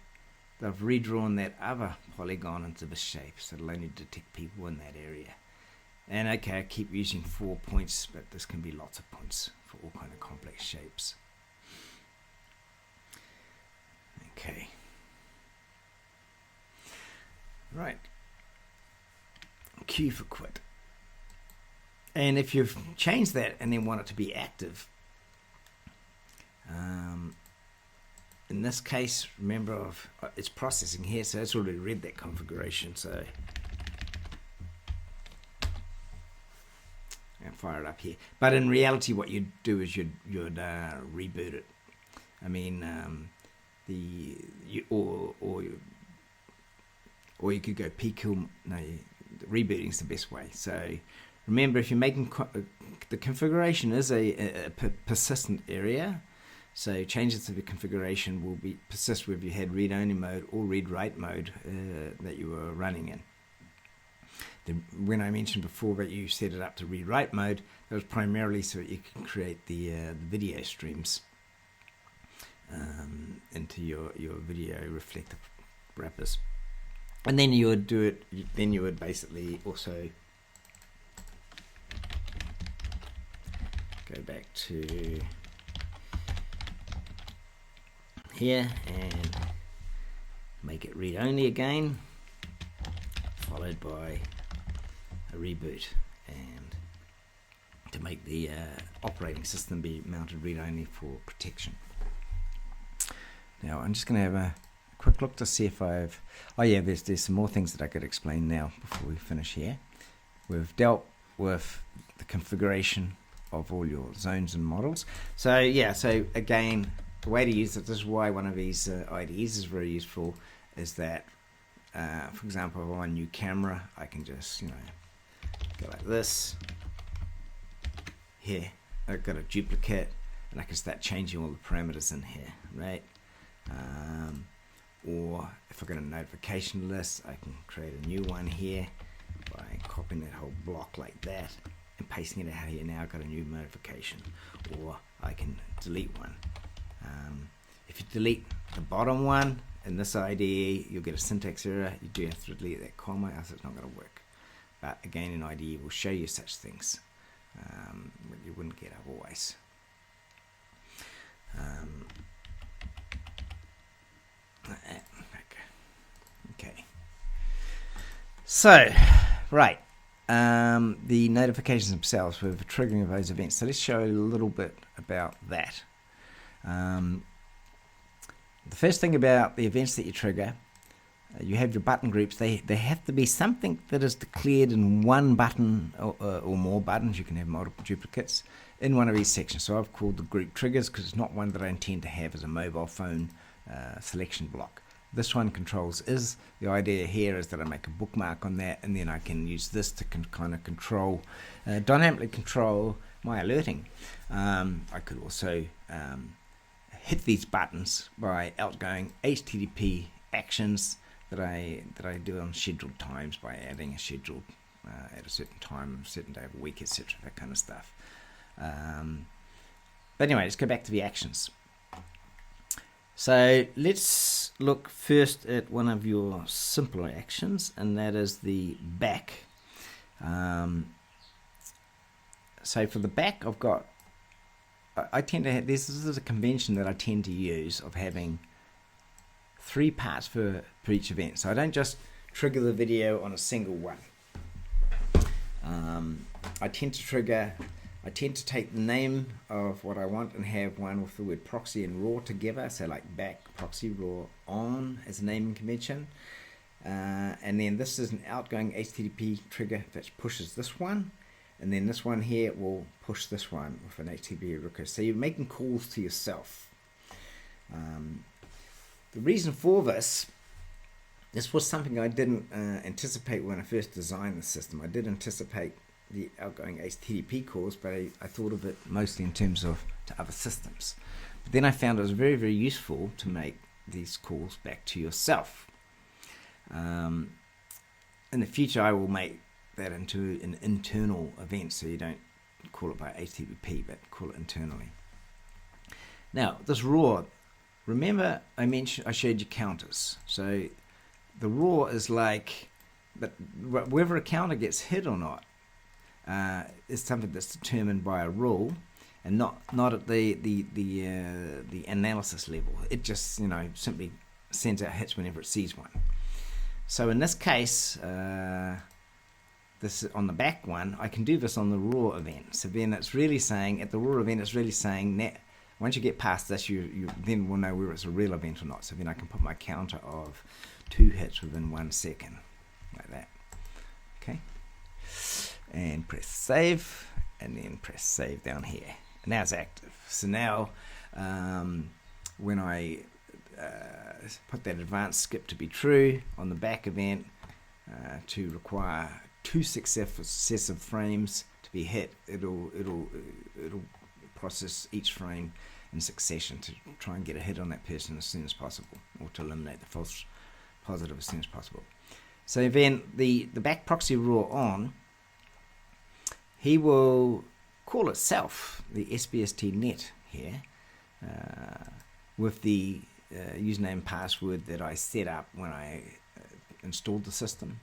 that I've redrawn that other polygon into this shape, so it'll only detect people in that area. And okay, I keep using 4 points, but this can be lots of points for all kind of complex shapes. Okay. Right. Q for quit. And if you've changed that and then want it to be active, in this case, remember it's processing here, so it's already read that configuration. So and fire it up here. But in reality, what you'd do is you'd reboot it. I mean, or you could go pkill. No, rebooting is the best way. So remember, if you're making the configuration is a persistent area. So changes to the configuration will persist whether you had read-only mode or read-write mode that you were running in. When I mentioned before that you set it up to read-write mode, that was primarily so that you can create the video streams into your video reflective wrappers. And then you would do it. Then you would basically also go back to here and make it read only again, followed by a reboot, and to make the operating system be mounted read only for protection. Now I'm just going to have a quick look to see if I've there's some more things that I could explain now before we finish here. We've dealt with the configuration of all your zones and models. So again, the way to use it, this is why one of these IDEs is very useful, is that, for example, if I want a new camera, I can just, go like this. Here, I've got a duplicate, and I can start changing all the parameters in here, right? Or if I've got a notification list, I can create a new one here by copying that whole block like that and pasting it out here. Now I've got a new notification, or I can delete one. If you delete the bottom one in this IDE, you'll get a syntax error. You do have to delete that comma, else it's not going to work. But again, an IDE will show you such things that you wouldn't get otherwise. Okay. So, right. The notifications themselves with the triggering of those events. So let's show you a little bit about that. The first thing about the events that you trigger, you have your button groups. They have to be something that is declared in one button or more buttons. You can have multiple duplicates in one of these sections. So I've called the group triggers because it's not one that I intend to have as a mobile phone selection block. This one controls is. The idea here is that I make a bookmark on that, and then I can use this to kind of control, dynamically control my alerting. I could also hit these buttons by outgoing HTTP actions that I do on scheduled times by adding a scheduled at a certain time, a certain day of the week, etc., that kind of stuff. But anyway, let's go back to the actions. So let's look first at one of your simpler actions, and that is the back. So for the back, I've got, I tend to have, this is a convention that I tend to use of having 3 parts for each event. So I don't just trigger the video on a single one. I tend to take the name of what I want and have one with the word proxy and raw together. So like back, proxy, raw, on as a naming convention. And then this is an outgoing HTTP trigger that pushes this one. And then this one here will push this one with an HTTP request. So you're making calls to yourself. The reason for this was something I didn't anticipate when I first designed the system. I did anticipate the outgoing HTTP calls, but I thought of it mostly in terms of to other systems. But then I found it was very, very useful to make these calls back to yourself. In the future, I will make that into an internal event, so you don't call it by HTTP, but call it internally. Now, this raw, remember I showed you counters. So the raw is like, but whether a counter gets hit or not is something that's determined by a rule, and not at the analysis level. It just simply sends out hits whenever it sees one. So in this case, this on the back one, I can do this on the raw event. So then it's really saying, at the raw event, it's really saying that once you get past this, you then will know whether it's a real event or not. So then I can put my counter of 2 hits within 1 second, like that. Okay, and press save, and then press save down here. And now it's active. So now, when I put that advanced skip to be true on the back event, to require 2 successive frames to be hit, it'll process each frame in succession to try and get a hit on that person as soon as possible, or to eliminate the false positive as soon as possible. So then the back proxy raw on, he will call itself the SBTS net here with the username and password that I set up when I installed the system.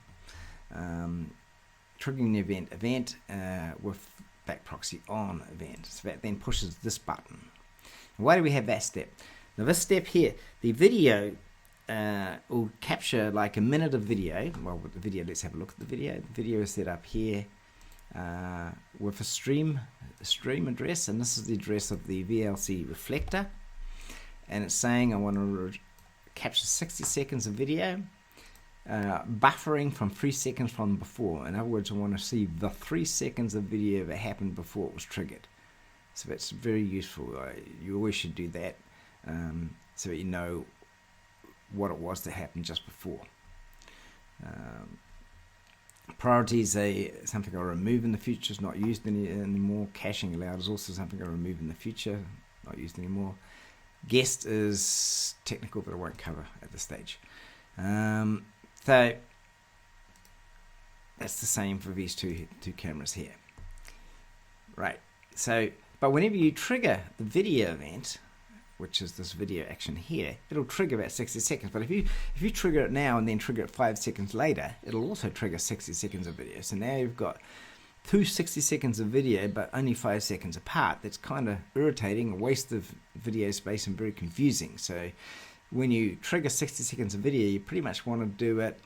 Triggering the event with back proxy on event. So that then pushes this button. Why do we have that step? Now this step here, the video will capture like a minute of video. Well, with the video, let's have a look at the video. The video is set up here with a stream address, and this is the address of the VLC reflector. And it's saying I want to capture 60 seconds of video, buffering from 3 seconds from before. In other words, I want to see the 3 seconds of video that happened before it was triggered. So that's very useful. You always should do that, so that you know what it was that happened just before. Priorities are something I'll remove in the future, is not used anymore. Caching allowed is also something I'll remove in the future, not used anymore. Guest is technical, but I won't cover at this stage. So that's the same for these two cameras here. Right. So, but whenever you trigger the video event, which is this video action here, it'll trigger about 60 seconds. But if you trigger it now and then trigger it 5 seconds later, it'll also trigger 60 seconds of video. So now you've got 2 60 seconds of video, but only 5 seconds apart. That's kind of irritating, a waste of video space, and very confusing. So when you trigger 60 seconds of video, you pretty much want to do it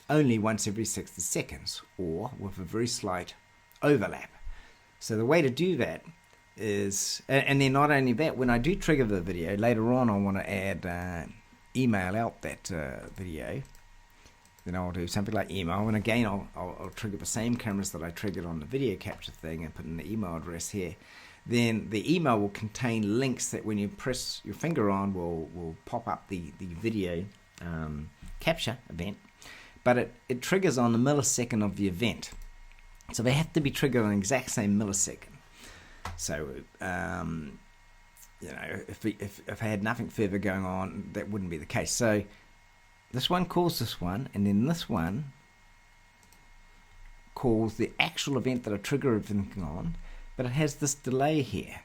only once every 60 seconds, or with a very slight overlap. So the way to do that is, and then not only that, when I do trigger the video, later on I want to add email out that video. Then I'll do something like email, and again I'll trigger the same cameras that I triggered on the video capture thing and put in the email address here. Then the email will contain links that when you press your finger on will pop up the video capture event, but it triggers on the millisecond of the event. So they have to be triggered on the exact same millisecond. So if I had nothing further going on, that wouldn't be the case. So this one calls this one, and then this one calls the actual event that I trigger everything on, but it has this delay here.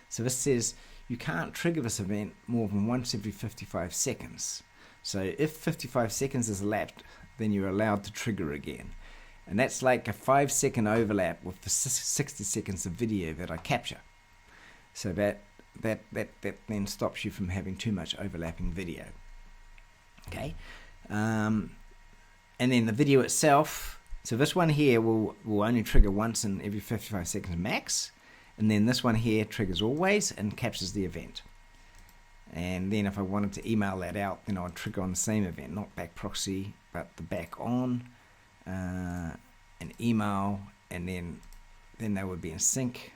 So this says you can't trigger this event more than once every 55 seconds. So if 55 seconds is elapsed, then you're allowed to trigger again. And that's like a 5-second overlap with the 60 seconds of video that I capture. So that then stops you from having too much overlapping video. Okay, and then the video itself. So this one here will only trigger once in every 55 seconds max, and then this one here triggers always and captures the event. And then if I wanted to email that out, then I'd trigger on the same event, not back proxy, but the back on, an email, and then they would be in sync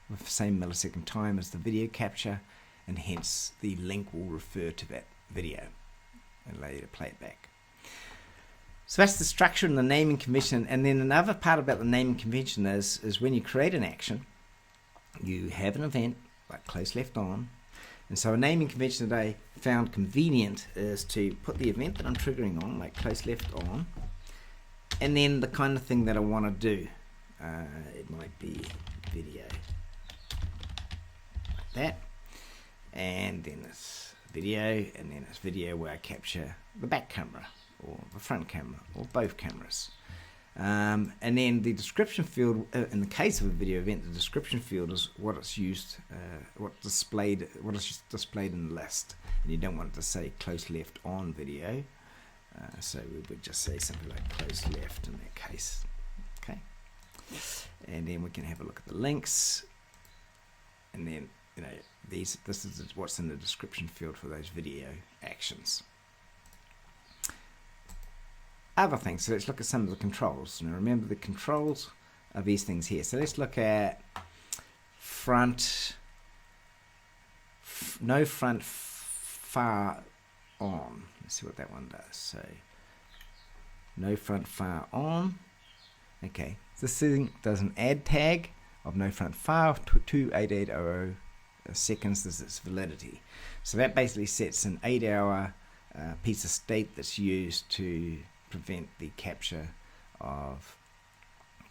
with the same millisecond time as the video capture, and hence the link will refer to that video and allow you to play it back. So that's the structure and the naming convention. And then another part about the naming convention is when you create an action, you have an event like close left on. And so a naming convention that I found convenient is to put the event that I'm triggering on, like close left on, and then the kind of thing that I want to do. It might be video, like that, and then it's video, and then it's video where I capture the back camera, or the front camera, or both cameras. And then the description field, in the case of a video event, the description field is what it's used, what is displayed in the list. And you don't want it to say close left on video, so we would just say something like close left in that case. Okay, and then we can have a look at the links, and then this is what's in the description field for those video actions. Other things, so let's look at some of the controls. Now remember, the controls are these things here. So let's look at no front far on. Let's see what that one does. So no front far on. Okay, this thing does an add tag of no front far to 28800 seconds is its validity. So that basically sets an 8-hour piece of state that's used to prevent the capture of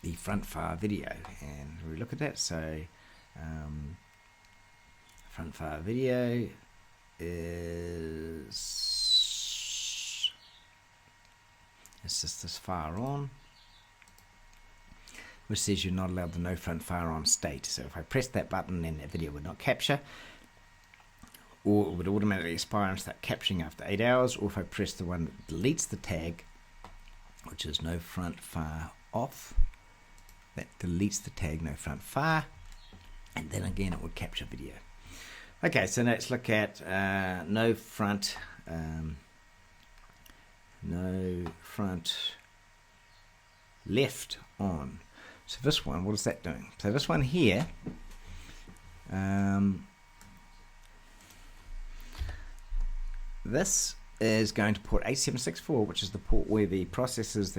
the front far video. And we look at that. So front far video is just this far on, which says you're not allowed the no front far on state. So if I press that button, then that video would not capture, or it would automatically expire and start capturing after 8 hours. Or if I press the one that deletes the tag, which is no front far off, that deletes the tag no front far, and then again it would capture video. Okay, so now let's look at no front left on. So this one, what is that doing? So this one here, this is going to port 8764, which is the port where the processes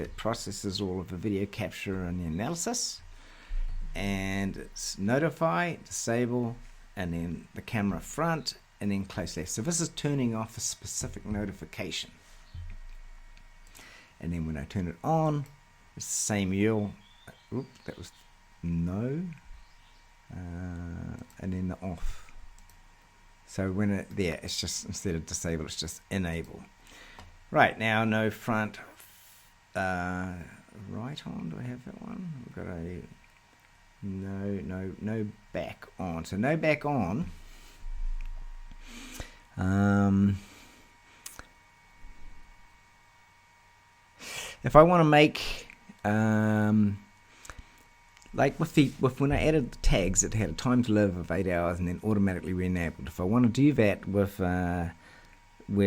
all of the video capture and the analysis, and it's notify, disable, and then the camera front, and then close left. So this is turning off a specific notification, and then when I turn it on, it's the same URL. Oop, that was no, and then the off. So when it's just, instead of disable, it's just enable. Right, now no front right on. Do I have that one? We've got a no back on. So no back on. If I want to make like with when I added the tags, it had a time to live of 8 hours and then automatically re-enabled. If I want to do that with where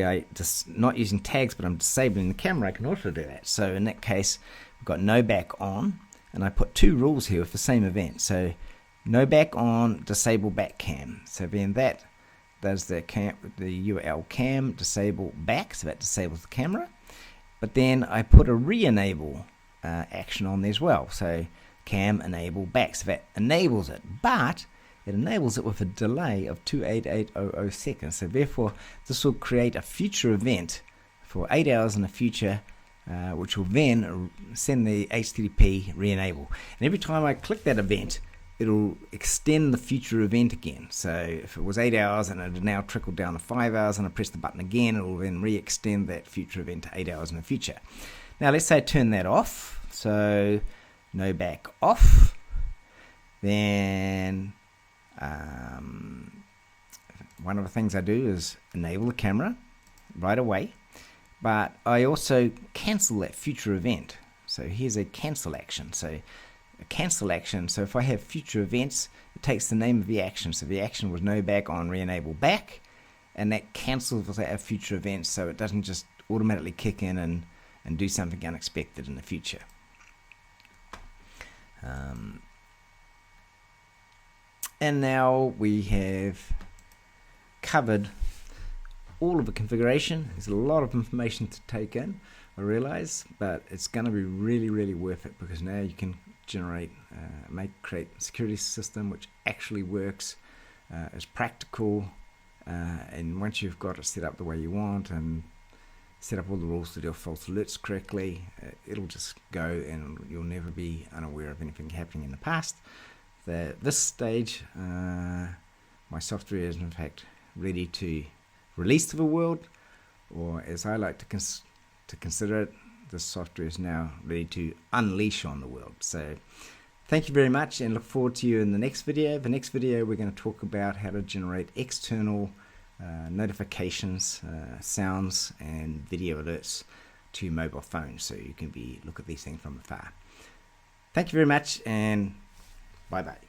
I just not using tags but I'm disabling the camera, I can also do that. So in that case, we've got no back on, and I put two rules here with the same event. So no back on, disable back cam. So then that does the URL cam disable back, so that disables the camera. But then I put a re-enable action on there as well. So cam enable back, so that enables it, but it enables it with a delay of 28800 seconds. So therefore, this will create a future event for 8 hours in the future which will then send the HTTP re-enable. And every time I click that event, it'll extend the future event again. So if it was 8 hours and it had now trickled down to 5 hours and I press the button again, it'll then re-extend that future event to 8 hours in the future. Now let's say I turn that off. So no back off. Then one of the things I do is enable the camera right away. But I also cancel that future event. So here's a cancel action. So a cancel action, so if I have future events, it takes the name of the action. So the action was no back on re-enable back, and that cancels that future events, so it doesn't just automatically kick in and do something unexpected in the future. And now we have covered all of the configuration. There's a lot of information to take in, I realize, but it's going to be really, really worth it, because now you can generate, create a security system which actually works, is practical, and once you've got it set up the way you want and set up all the rules to deal with false alerts correctly, it'll just go and you'll never be unaware of anything happening in the past. At this stage, my software is in fact ready to release to the world, or as I like to consider it, this software is now ready to unleash on the world. So thank you very much, and look forward to you in the next video. The next video we're going to talk about how to generate external notifications, sounds and video alerts to mobile phones, so you can look at these things from afar. Thank you very much, and bye bye.